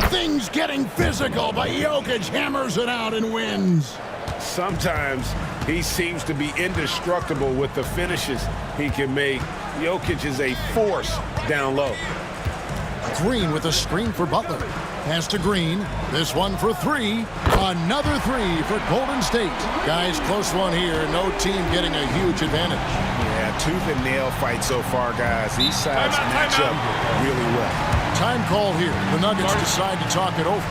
Things getting physical, but Jokic hammers it out and wins. Sometimes he seems to be indestructible with the finishes he can make. Jokic is a force down low. Green with a screen for Butler. Pass to Green. This one for three. Another three for Golden State. Guys, close one here. No team getting a huge advantage. Yeah, tooth and nail fight so far, guys. These sides match up really well. Time call here. The Nuggets decide to talk it over.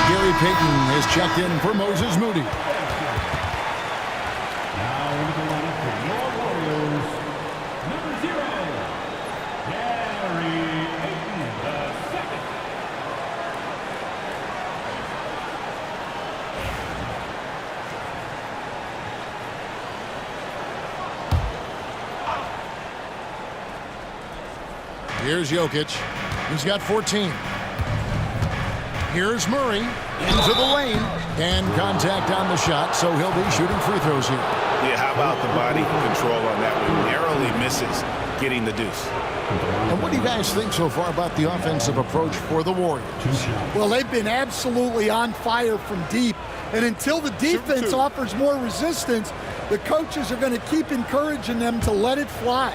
Gary Payton is checked in for Moses Moody. Now into the lineup for your Warriors, number 0, Gary Payton II. Here's Jokic. He's got 14. Here's Murray into the lane. And contact on the shot, so he'll be shooting free throws here. Yeah, how about the body control on that one? Narrowly misses getting the deuce. And what do you guys think so far about the offensive approach for the Warriors? Well, they've been absolutely on fire from deep. And until the defense offers more resistance, the coaches are going to keep encouraging them to let it fly.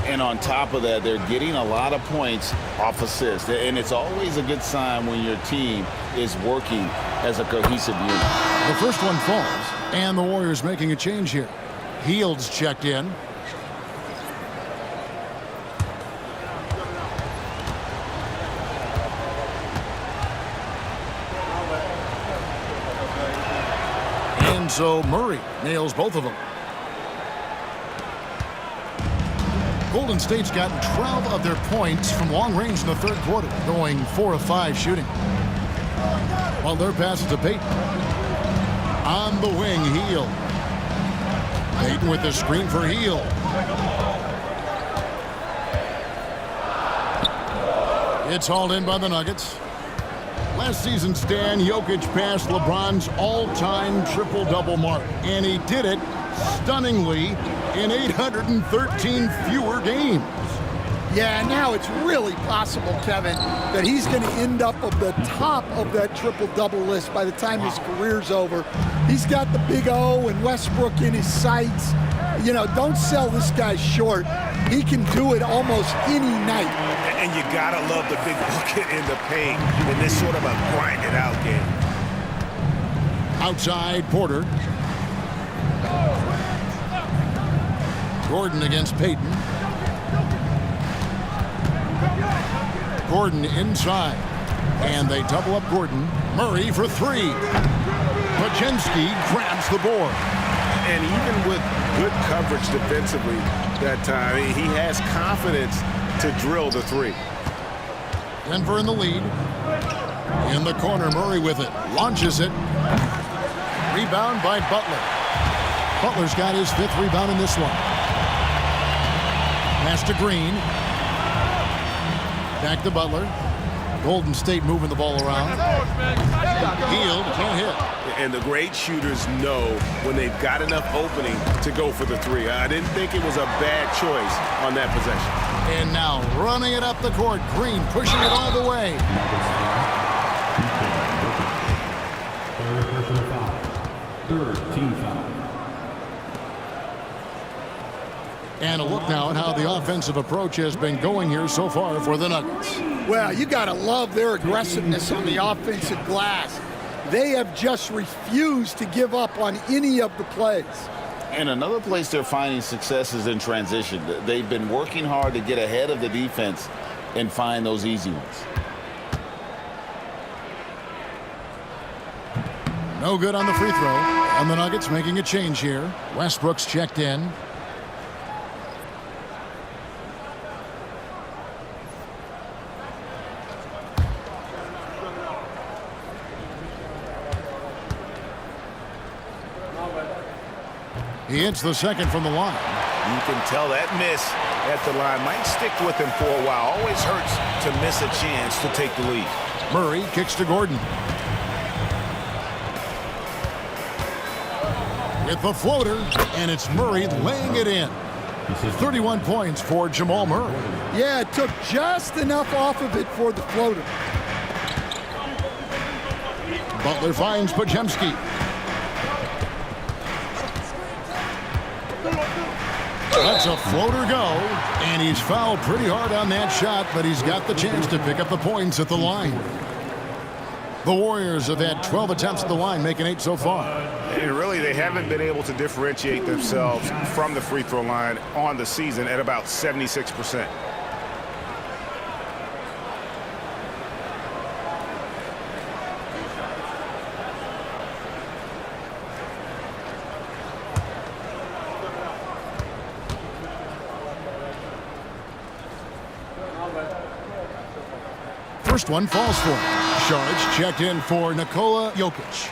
And on top of that, they're getting a lot of points off assists. And it's always a good sign when your team is working as a cohesive unit. The first one falls, and the Warriors making a change here. Hield's checked in. And so Murray nails both of them. Golden State's gotten 12 of their points from long range in the third quarter, going 4 of 5 shooting. While their pass is to Payton. On the wing, Hield. Payton with the screen for Hield. It's hauled in by the Nuggets. Last season, Stan, Jokic passed LeBron's all-time triple-double mark, and he did it stunningly in 813 fewer games. Yeah, now it's really possible, Kevin, that he's going to end up at the top of that triple-double list by the time his career's over. He's got the big O and Westbrook in his sights. You know, don't sell this guy short. He can do it almost any night. And you got to love the big bucket in the paint in this sort of a grinded-out game. Outside, Porter. Gordon against Payton. Gordon inside. And they double up Gordon. Murray for three. Pachinski grabs the board. And even with good coverage defensively that time, he has confidence to drill the three. Denver in the lead. In the corner, Murray with it. Launches it. Rebound by Butler. Butler's got his 5th rebound in this one. Pass to Green. Back to Butler. Golden State moving the ball around. Hield can't hit. And the great shooters know when they've got enough opening to go for the three. I didn't think it was a bad choice on that possession. And now running it up the court. Green pushing it all the way. Third team foul. And a look now at how the offensive approach has been going here so far for the Nuggets. Well, you got to love their aggressiveness on the offensive glass. They have just refused to give up on any of the plays. And another place they're finding success is in transition. They've been working hard to get ahead of the defense and find those easy ones. No good on the free throw. And the Nuggets making a change here. Westbrook's checked in. He hits the second from the line. You can tell that miss at the line might stick with him for a while. Always hurts to miss a chance to take the lead. Murray kicks to Gordon. With the floater, and it's Murray laying it in. 31 points for Jamal Murray. Yeah, it took just enough off of it for the floater. Butler finds Podziemski. Lets a floater go, and he's fouled pretty hard on that shot, but he's got the chance to pick up the points at the line. The Warriors have had 12 attempts at the line, making 8 so far. And really, they haven't been able to differentiate themselves from the free throw line on the season at about 76%. First one falls for him. Saric checked in for Nikola Jokic.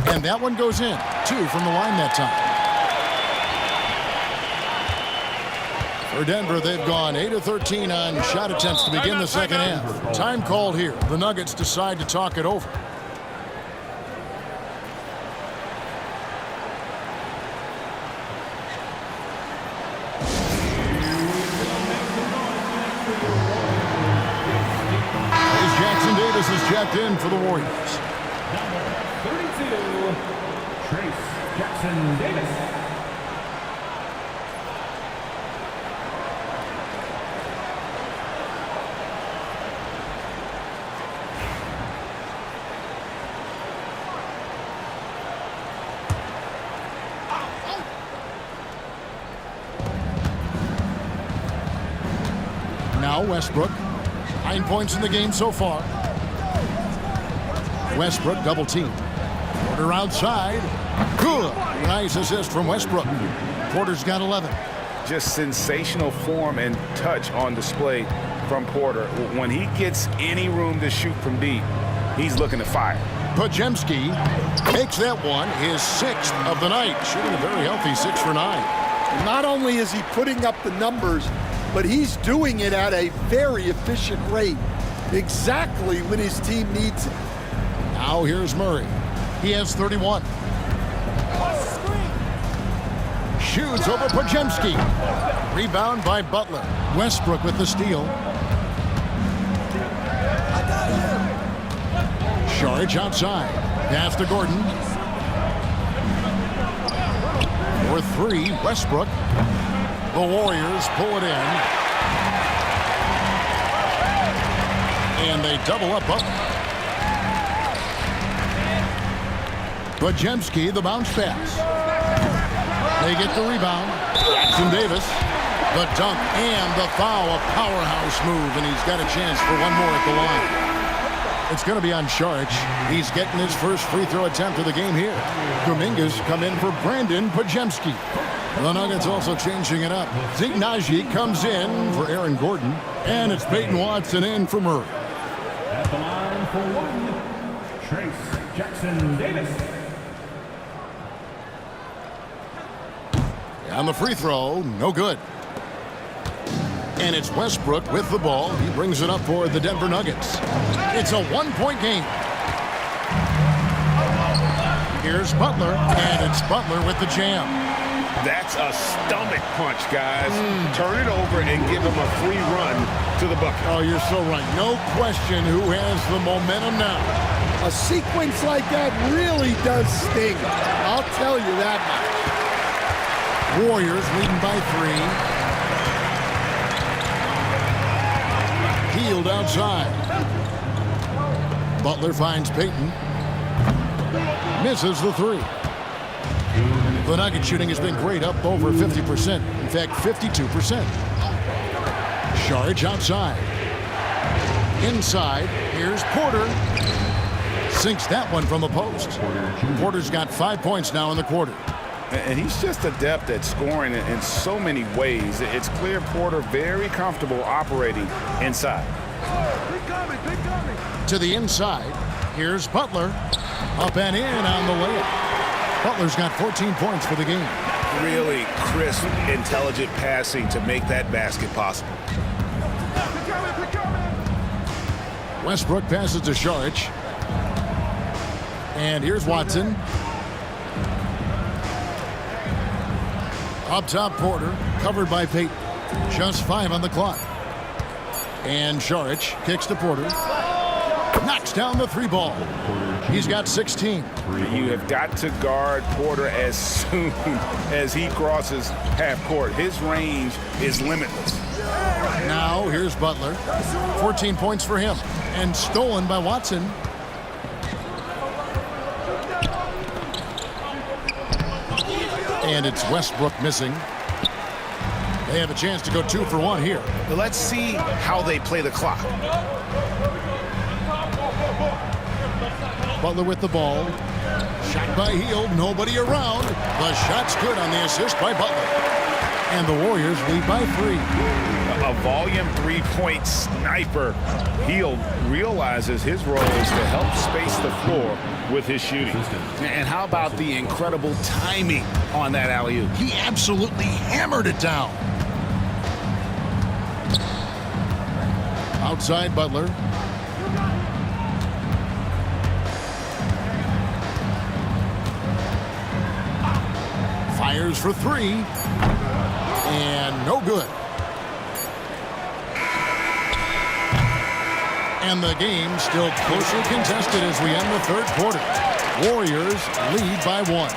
And that one goes in. 2 from the line that time. For Denver, they've gone 8 of 13 on shot attempts to begin the second half. Time called here. The Nuggets decide to talk it over. As Jackson Davis is checked in for the Warriors. 32, Trace Jackson Davis. Now Westbrook. 9 points in the game so far. Westbrook double team. Porter outside. Good. Nice assist from Westbrook. Porter's got 11. Just sensational form and touch on display from Porter. When he gets any room to shoot from deep, he's looking to fire. Podziemski makes that one his 6th of the night, shooting a very healthy 6 for 9. Not only is he putting up the numbers, but he's doing it at a very efficient rate, exactly when his team needs it. Now here's Murray. He has 31. Shoots over Podziemski. Rebound by Butler. Westbrook with the steal. Saric outside. Pass to Gordon. For 3, Westbrook. The Warriors pull it in. And they double up Butler. Podziemski, the bounce pass. They get the rebound. Jackson Davis, the dunk and the foul, a powerhouse move, and he's got a chance for one more at the line. It's going to be on Saric. He's getting his first free throw attempt of the game here. Dominguez come in for Brandon Podziemski. The Nuggets also changing it up. Zeke Naji comes in for Aaron Gordon, and it's Peyton Watson in for Murray. At the line for 1, Trace Jackson Davis. On the free throw, no good. And it's Westbrook with the ball. He brings it up for the Denver Nuggets. It's a 1-point game. Here's Butler, and it's Butler with the jam. That's a stomach punch, guys. Turn it over and give him a free run to the bucket. Oh, you're so right. No question who has the momentum now. A sequence like that really does sting. I'll tell you that much. Warriors leading by 3. Healed outside. Butler finds Peyton. Misses the 3. The Nugget shooting has been great, up over 50%. In fact, 52%. Saric outside. Inside, here's Porter. Sinks that one from the post. Porter's got 5 points now in the quarter. And he's just adept at scoring in so many ways. It's clear Porter very comfortable operating inside. To the inside. Here's Butler. Up and in on the layup. Butler's got 14 points for the game. Really crisp, intelligent passing to make that basket possible. Westbrook passes to Saric. And here's Watson. Up top, Porter, covered by Payton. Just 5 on the clock. And Saric kicks to Porter. Knocks down the 3 ball. He's got 16. You have got to guard Porter as soon as he crosses half court. His range is limitless. Now here's Butler. 14 points for him. And stolen by Watson. And it's Westbrook missing. They have a chance to go 2 for 1 here. But let's see how they play the clock. Butler with the ball. Shot by Hield. Nobody around. The shot's good on the assist by Butler. And the Warriors lead by 3. A volume 3-point sniper. Hield realizes his role is to help space the floor with his shooting. And how about the incredible timing on that alley-oop? He absolutely hammered it down. Outside Butler. Fires for 3. And no good. And the game still closely contested as we end the 3rd quarter. Warriors lead by 1.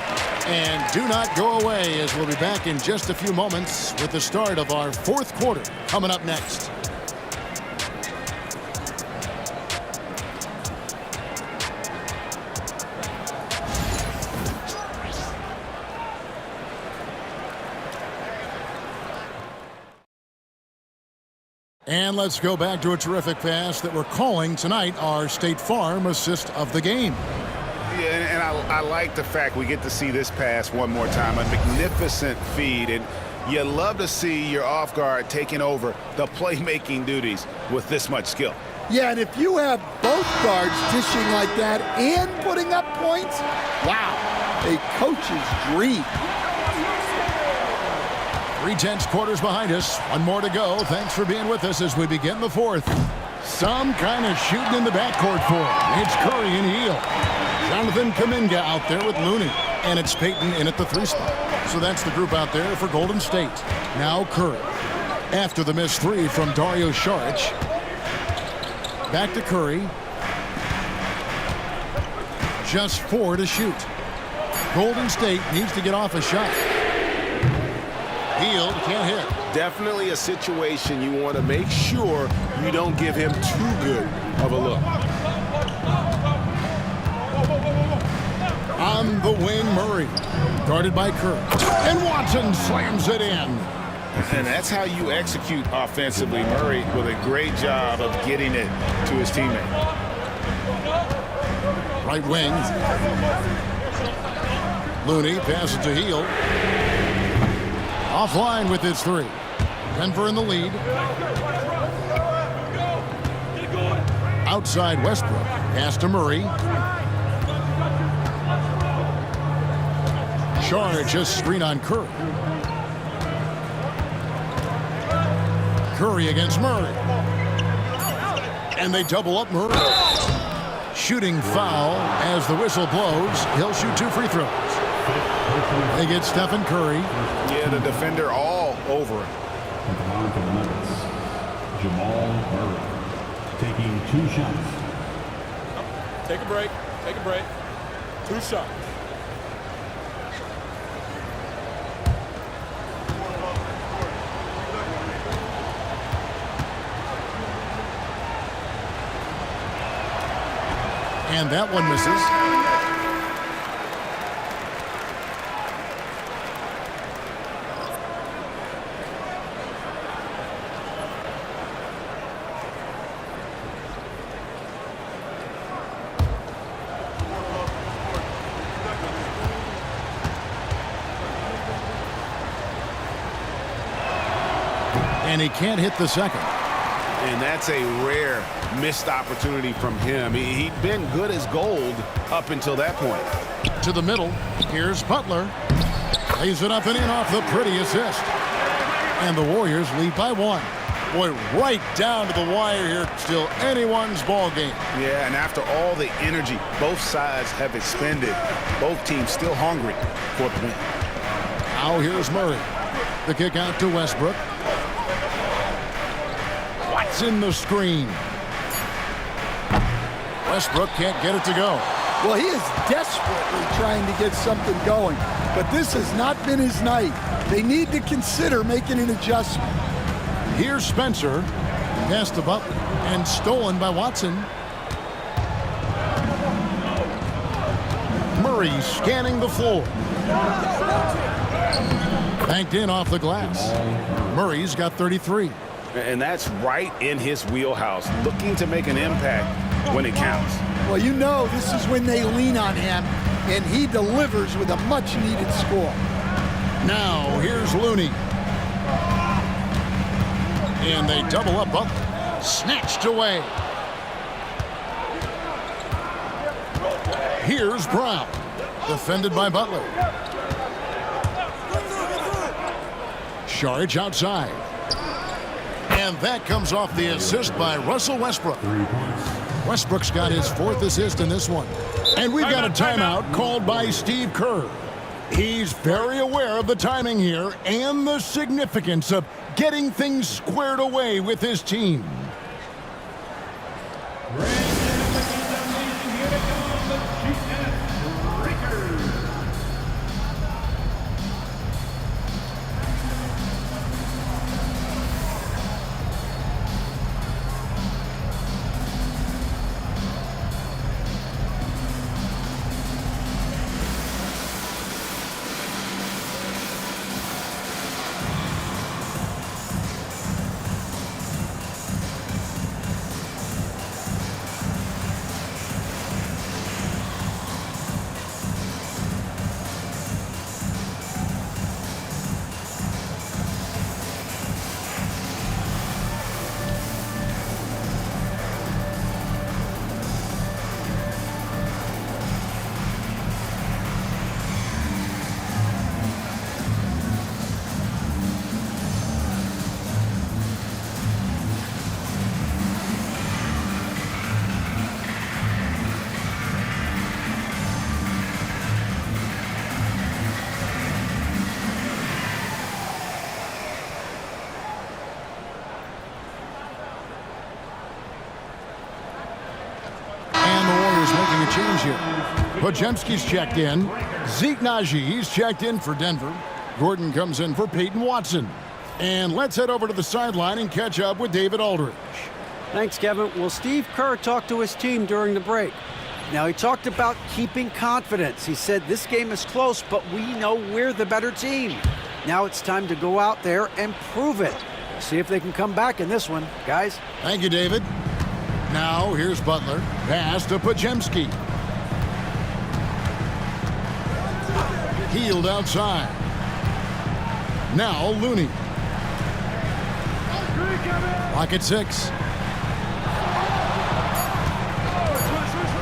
And do not go away, as we'll be back in just a few moments with the start of our 4th quarter coming up next. And let's go back to a terrific pass that we're calling tonight our State Farm assist of the game. Yeah, and I like the fact we get to see this pass one more time. A magnificent feed, and you love to see your off guard taking over the playmaking duties with this much skill. Yeah, and if you have both guards dishing like that and putting up points, wow, a coach's dream. 3 quarters behind us. 1 more to go. Thanks for being with us as we begin the 4th. Some kind of shooting in the backcourt for him. It's Curry and Hield. Jonathan Kuminga out there with Looney. And it's Payton in at the 3 spot. So that's the group out there for Golden State. Now Curry. After the missed 3 from Dario Saric. Back to Curry. Just 4 to shoot. Golden State needs to get off a shot. Hield can't hit. Definitely a situation you want to make sure you don't give him too good of a look. On the wing, Murray. Guarded by Kerr. And Watson slams it in. And that's how you execute offensively. Murray with a great job of getting it to his teammate. Right wing. Looney passes to Hield. Offline with his 3. Denver in the lead. Outside Westbrook. Pass to Murray. Saric just screen on Curry. Curry against Murray. And they double up Murray. Shooting foul as the whistle blows. He'll shoot 2 free throws. They get Stephen Curry. Yeah, the defender all over him. At the line for the Nuggets, Jamal Murray taking 2 shots. Take a break. Take a break. 2 shots. And that one misses. And he can't hit the second. And that's a rare missed opportunity from him. He'd been good as gold up until that point. To the middle. Here's Butler. Lays it up and in off the pretty assist. And the Warriors lead by 1. Boy, right down to the wire here. Still anyone's ball game. Yeah, and after all the energy both sides have expended, both teams still hungry for the win. Now here's Murray. The kick out to Westbrook. Watson the screen. Westbrook can't get it to go. Well, he is desperately trying to get something going, but this has not been his night. They need to consider making an adjustment. Here's Spencer. Past the Butler and stolen by Watson. Murray scanning the floor. Banked in off the glass. Murray's got 33. And that's right in his wheelhouse, looking to make an impact when it counts. Well, you know this is when they lean on him, and he delivers with a much-needed score. Now, here's Looney. And they double up Butler. Snatched away. Here's Brown. Defended by Butler. Saric outside. And that comes off the assist by Russell Westbrook. Westbrook's got his 4th assist in this one. And we've got a timeout called by Steve Kerr. He's very aware of the timing here and the significance of getting things squared away with his team. Change here. Podziemski's checked in. Zeke Naji, he's checked in for Denver. Gordon comes in for Peyton Watson. And let's head over to the sideline and catch up with David Aldridge. Thanks, Kevin. Well, Steve Kerr talked to his team during the break. Now, he talked about keeping confidence. He said this game is close, but we know we're the better team. Now it's time to go out there and prove it. See if they can come back in this one, guys. Thank you, David. Now, here's Butler. Pass to Podziemski. Healed outside. Now, Looney. Lock at 6.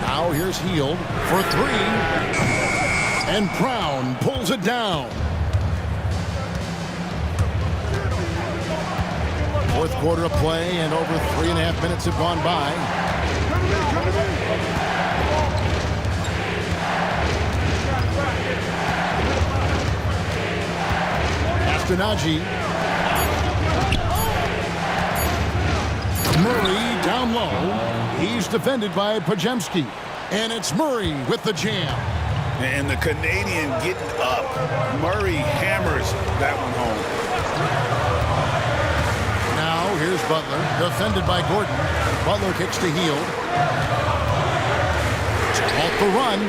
Now, here's Hield for 3. And Brown pulls it down. Fourth quarter of play, and over 3.5 minutes have gone by. Naji. Murray down low. He's defended by Podziemski. And it's Murray with the jam. And the Canadian getting up. Murray hammers that one home. Now here's Butler. Defended by Gordon. Butler kicks to Hield. Off the run.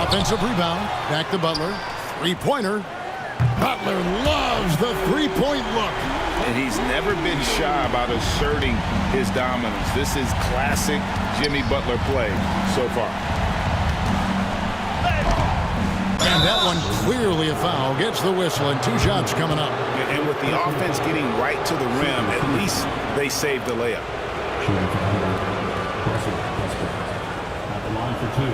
Offensive rebound. Back to Butler. Three-pointer. Butler loves the three-point look. And he's never been shy about asserting his dominance. This is classic Jimmy Butler play so far. And that one clearly a foul. Gets the whistle, and 2 shots coming up. And with the offense getting right to the rim, at least they saved the layup. Shooting for the Nuggets, Russell Westbrook. At the line for two.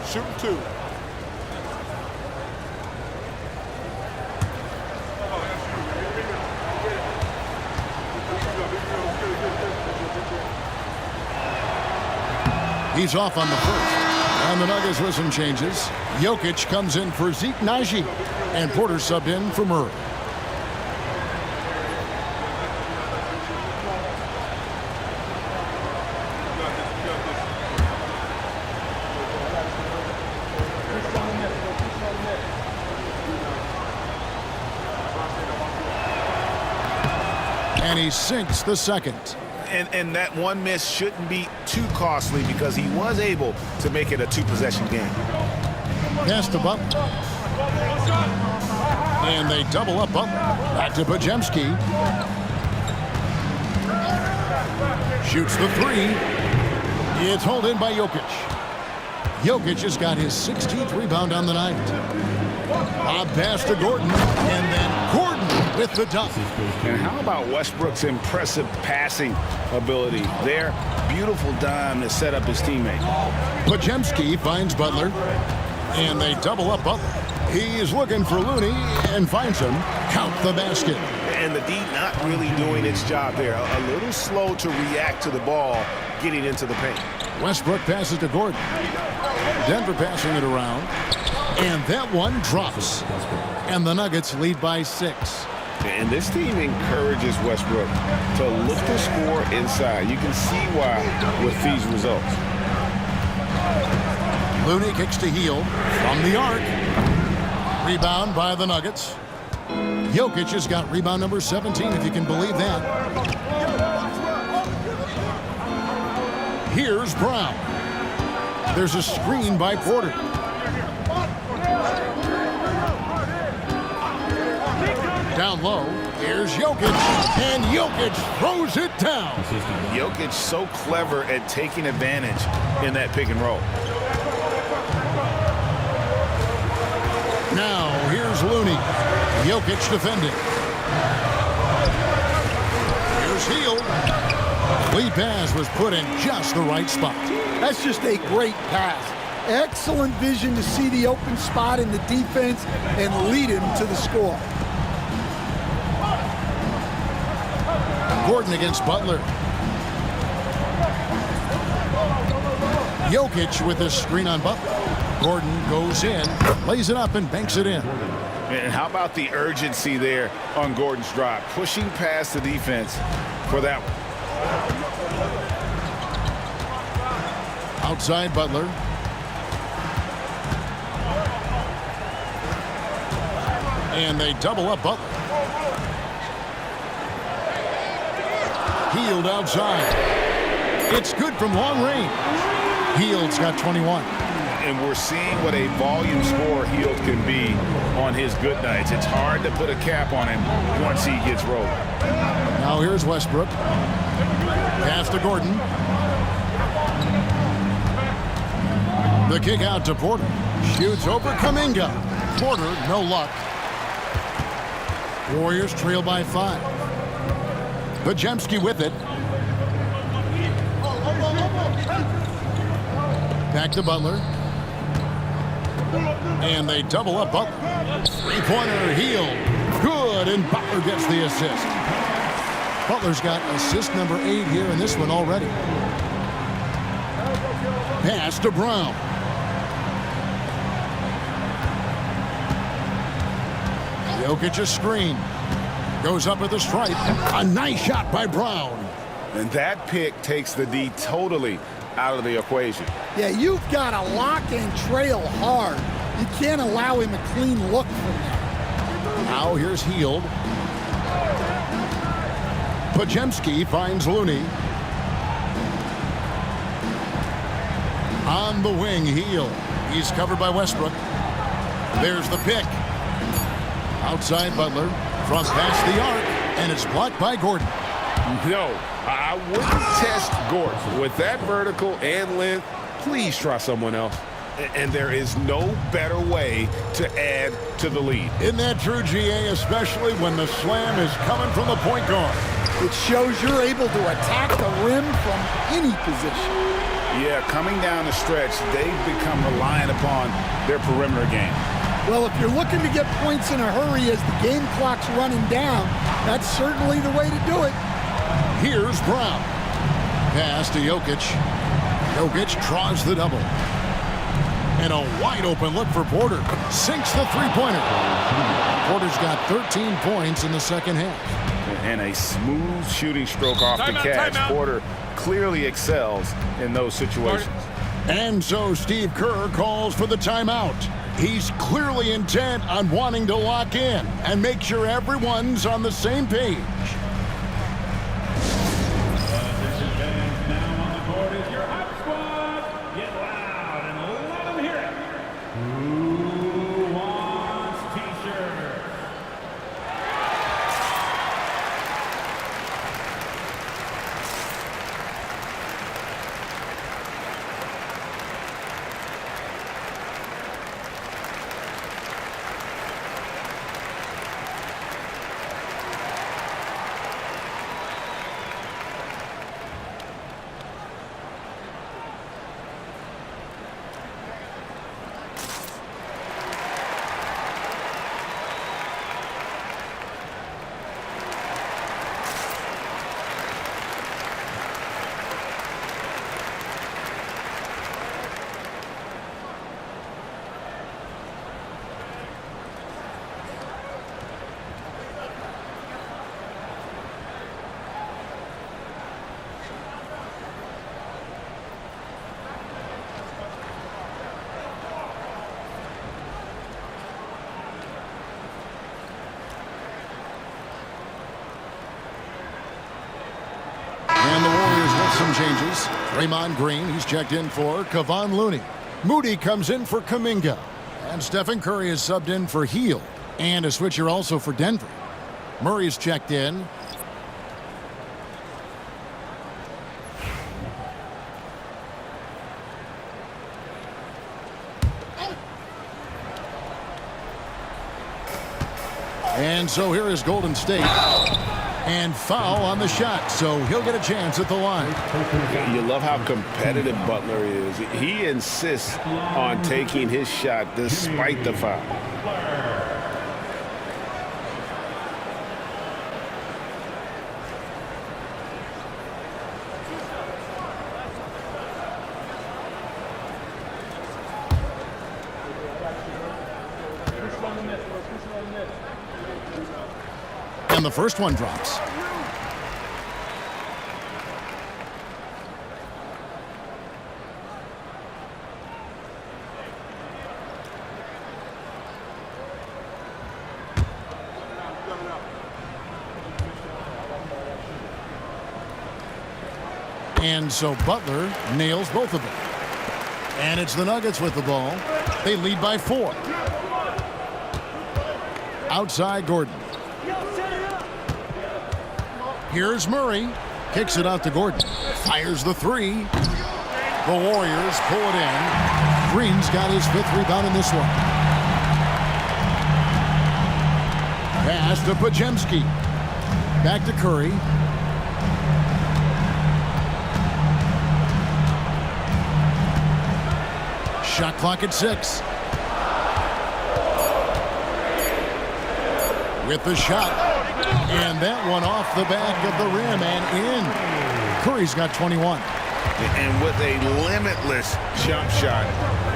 Shooting 2. He's off on the first. And the Nuggets with some changes. Jokic comes in for Zeke Naji. And Porter subbed in for Murray. And he sinks the second. And that one miss shouldn't be too costly because he was able to make it a 2-possession game. Pass to Butler. And they double up Butler. Back to Podziemski. Shoots the three. It's hauled in by Jokic. Jokic has got his 16th rebound on the night. A pass to Gordon. And then Gordon with the dunk. And how about Westbrook's impressive passing ability there? Beautiful dime to set up his teammate. Podziemski finds Butler. And they double up Butler. He is looking for Looney and finds him. Count the basket. And the D not really doing its job there. A little slow to react to the ball getting into the paint. Westbrook passes to Gordon. Denver passing it around. And that one drops. And the Nuggets lead by 6. And this team encourages Westbrook to look to score inside. You can see why with these results. Looney kicks to Hield from the arc. Rebound by the Nuggets. Jokic has got rebound number 17, if you can believe that. Here's Brown. There's a screen by Porter. Down low, here's Jokic, and Jokic throws it down. Jokic so clever at taking advantage in that pick and roll. Now, here's Looney. Jokic defending. Here's Hield. Lee pass was put in just the right spot. That's just a great pass. Excellent vision to see the open spot in the defense and lead him to the score. Gordon against Butler. Jokic with the screen on Butler. Gordon goes in, lays it up, and banks it in. And how about the urgency there on Gordon's drive? Pushing past the defense for that one. Outside Butler. And they double up Butler. Hield outside. It's good from long range. Hield's got 21. And we're seeing what a volume scorer Hield can be on his good nights. It's hard to put a cap on him once he gets rolling. Now here's Westbrook. Pass to Gordon. The kick out to Porter. Shoots over Kuminga. Porter, no luck. Warriors trail by 5. Podziemski with it. Back to Butler. And they double up Butler. Three-pointer, Hield. Good, and Butler gets the assist. Butler's got assist number 8 here in this one already. Pass to Brown. Jokic a screen. Goes up at the stripe. A nice shot by Brown. And that pick takes the D totally out of the equation. Yeah, you've got to lock and trail hard. You can't allow him a clean look from that. Now here's Hield. Podziemski finds Looney. On the wing, Hield. He's covered by Westbrook. There's the pick. Outside Butler. From past the arc. And it's blocked by Gordon. No, I wouldn't test Gordon. With that vertical and length, please try someone else. And there is no better way to add to the lead. Isn't that true, GA, especially when the slam is coming from the point guard? It shows you're able to attack the rim from any position. Yeah, coming down the stretch, they've become reliant upon their perimeter game. Well, if you're looking to get points in a hurry as the game clock's running down, that's certainly the way to do it. Here's Brown. Pass to Jokic. Jokic draws the double. And a wide open look for Porter. Sinks the three-pointer. Porter's got 13 points in the second half. And a smooth shooting stroke off the catch. Porter clearly excels in those situations. And so Steve Kerr calls for the timeout. He's clearly intent on wanting to lock in and make sure everyone's on the same page. Now on the court is your hot squad. Get loud and let them hear it. Who wants t-shirts? And the Warriors with some changes. Draymond Green, he's checked in for Kevon Looney. Moody comes in for Kuminga. And Stephen Curry is subbed in for Hield. And a switcher also for Denver. Murray's checked in. And so here is Golden State. And foul on the shot, so he'll get a chance at the line. You love how competitive Butler is. He insists on taking his shot despite the foul. And the first one drops. And so Butler nails both of them. And it's the Nuggets with the ball. They lead by 4. Outside Gordon. Here's Murray. Kicks it out to Gordon. Fires the 3. The Warriors pull it in. Green's got his 5th rebound in this one. Pass to Podziemski. Back to Curry. Shot clock at 6. With the shot. And that one off the back of the rim and in. Curry's got 21. And with a limitless jump shot,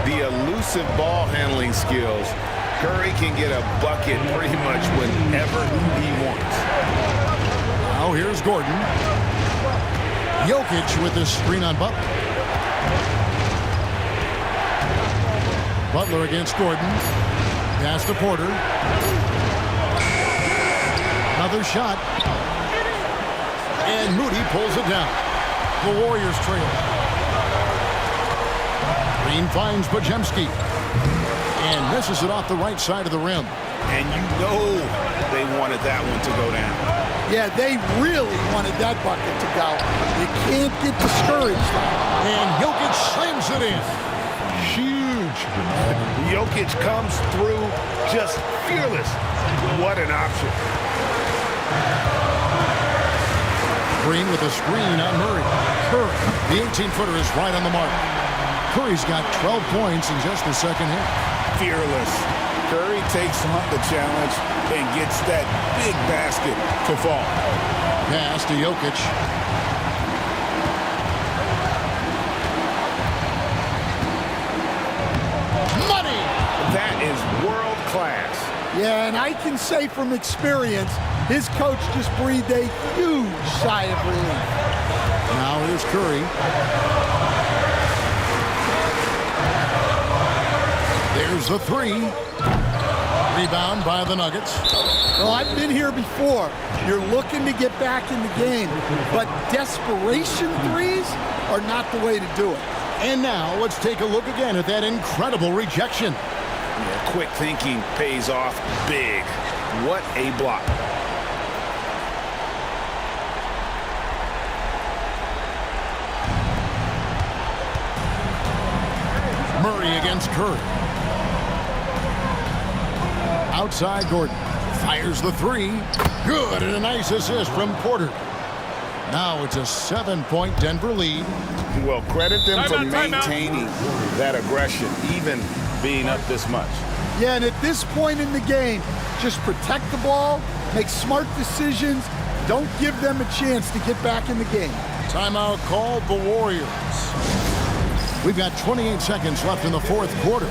the elusive ball handling skills, Curry can get a bucket pretty much whenever he wants. Now here's Gordon. Jokic with the screen on Butler. Butler against Gordon. Pass to Porter. Another shot. And Moody pulls it down. The Warriors trail. Green finds Podziemski. And misses it off the right side of the rim. And you know they wanted that one to go down. Yeah, they really wanted that bucket to go. You can't get discouraged. And Jokic slams it in. Huge Jokic comes through just fearless. What an option. Green with a screen on Murray. Curry, the 18-footer, is right on the mark. Curry's got 12 points in just the second half. Fearless. Curry takes on the challenge and gets that big basket to fall. Pass to Jokic. Money! That is world class. Yeah, and I can say from experience, his coach just breathed a huge sigh of relief. Now here's Curry. There's the three. Rebound by the Nuggets. Well, I've been here before. You're looking to get back in the game, but desperation threes are not the way to do it. And now let's take a look again at that incredible rejection. Yeah, quick thinking pays off big. What a block. Murray against Curry. Outside Gordon. Fires the three. Good, and a nice assist from Porter. Now it's a 7-point Denver lead. Well, credit them for Timeout. maintaining that aggression, even being up this much. Yeah, and at this point in the game, just protect the ball, make smart decisions, don't give them a chance to get back in the game. Timeout called the Warriors. We've got 28 seconds left in the fourth quarter.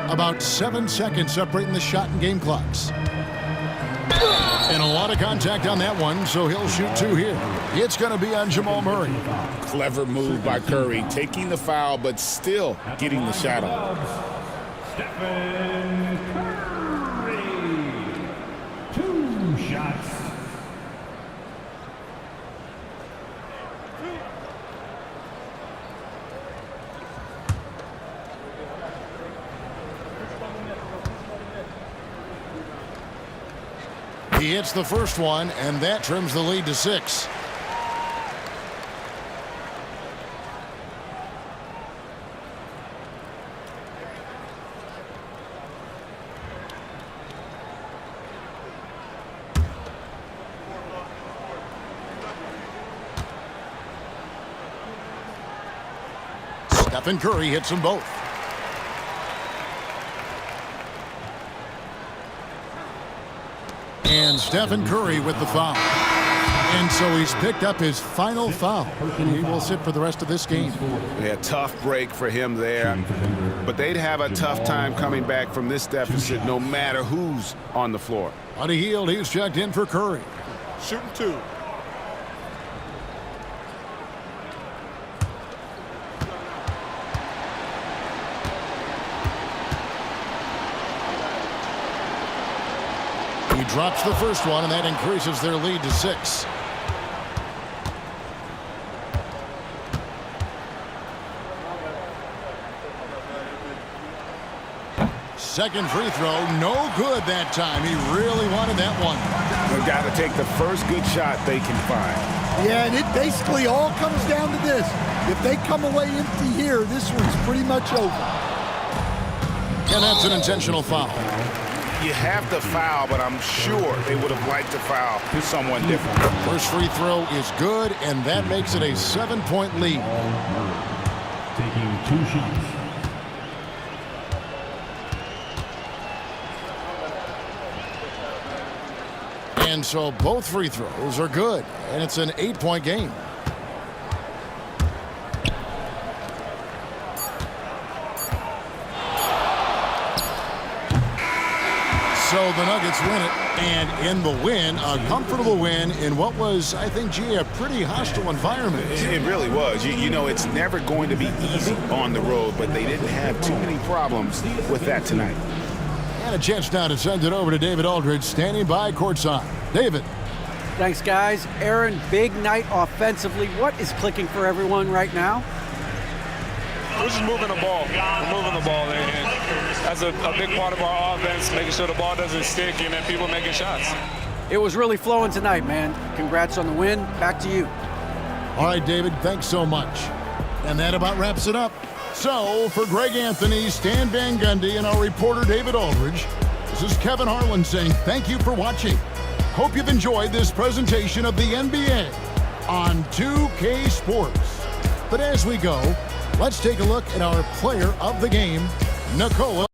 About 7 seconds separating the shot and game clocks. And a lot of contact on that one, so he'll shoot two here. It's going to be on Jamal Murray. Clever move by Curry, taking the foul, but still getting the shot off. Stephen Curry. 2 shots. He hits the first one, and that trims the lead to 6. Stephen Curry hits them both. And Stephen Curry with the foul. And so he's picked up his final foul. He will sit for the rest of this game. Yeah, tough break for him there. But they'd have a tough time coming back from this deficit no matter who's on the floor. Buddy Hield, he's checked in for Curry. Shooting 2. He drops the first one, and that increases their lead to 6. Second free throw, no good that time. He really wanted that one. They've got to take the first good shot they can find. Yeah, and it basically all comes down to this. If they come away empty here, this one's pretty much over. And that's an intentional foul. You have the foul, but I'm sure they would have liked to foul someone different. First free throw is good, and that makes it a 7-point lead. Taking 2 shots. And so both free throws are good, and it's an 8-point game. So the Nuggets win it, and in the win, a comfortable win in what was, I think, gee, a pretty hostile environment. It really was. You know, it's never going to be easy on the road, but they didn't have too many problems with that tonight. And a chance now to send it over to David Aldridge, standing by courtside. David. Thanks, guys. Aaron, big night offensively. What is clicking for everyone right now? We're just moving the ball. We're moving the ball, and that's a big part of our offense, making sure the ball doesn't stick and then people making shots. It was really flowing tonight, man. Congrats on the win. Back to you. All right, David, thanks so much. And that about wraps it up. So, for Greg Anthony, Stan Van Gundy, and our reporter David Aldridge, this is Kevin Harlan saying thank you for watching. Hope you've enjoyed this presentation of the NBA on 2K Sports. But as we go, let's take a look at our player of the game, Nikola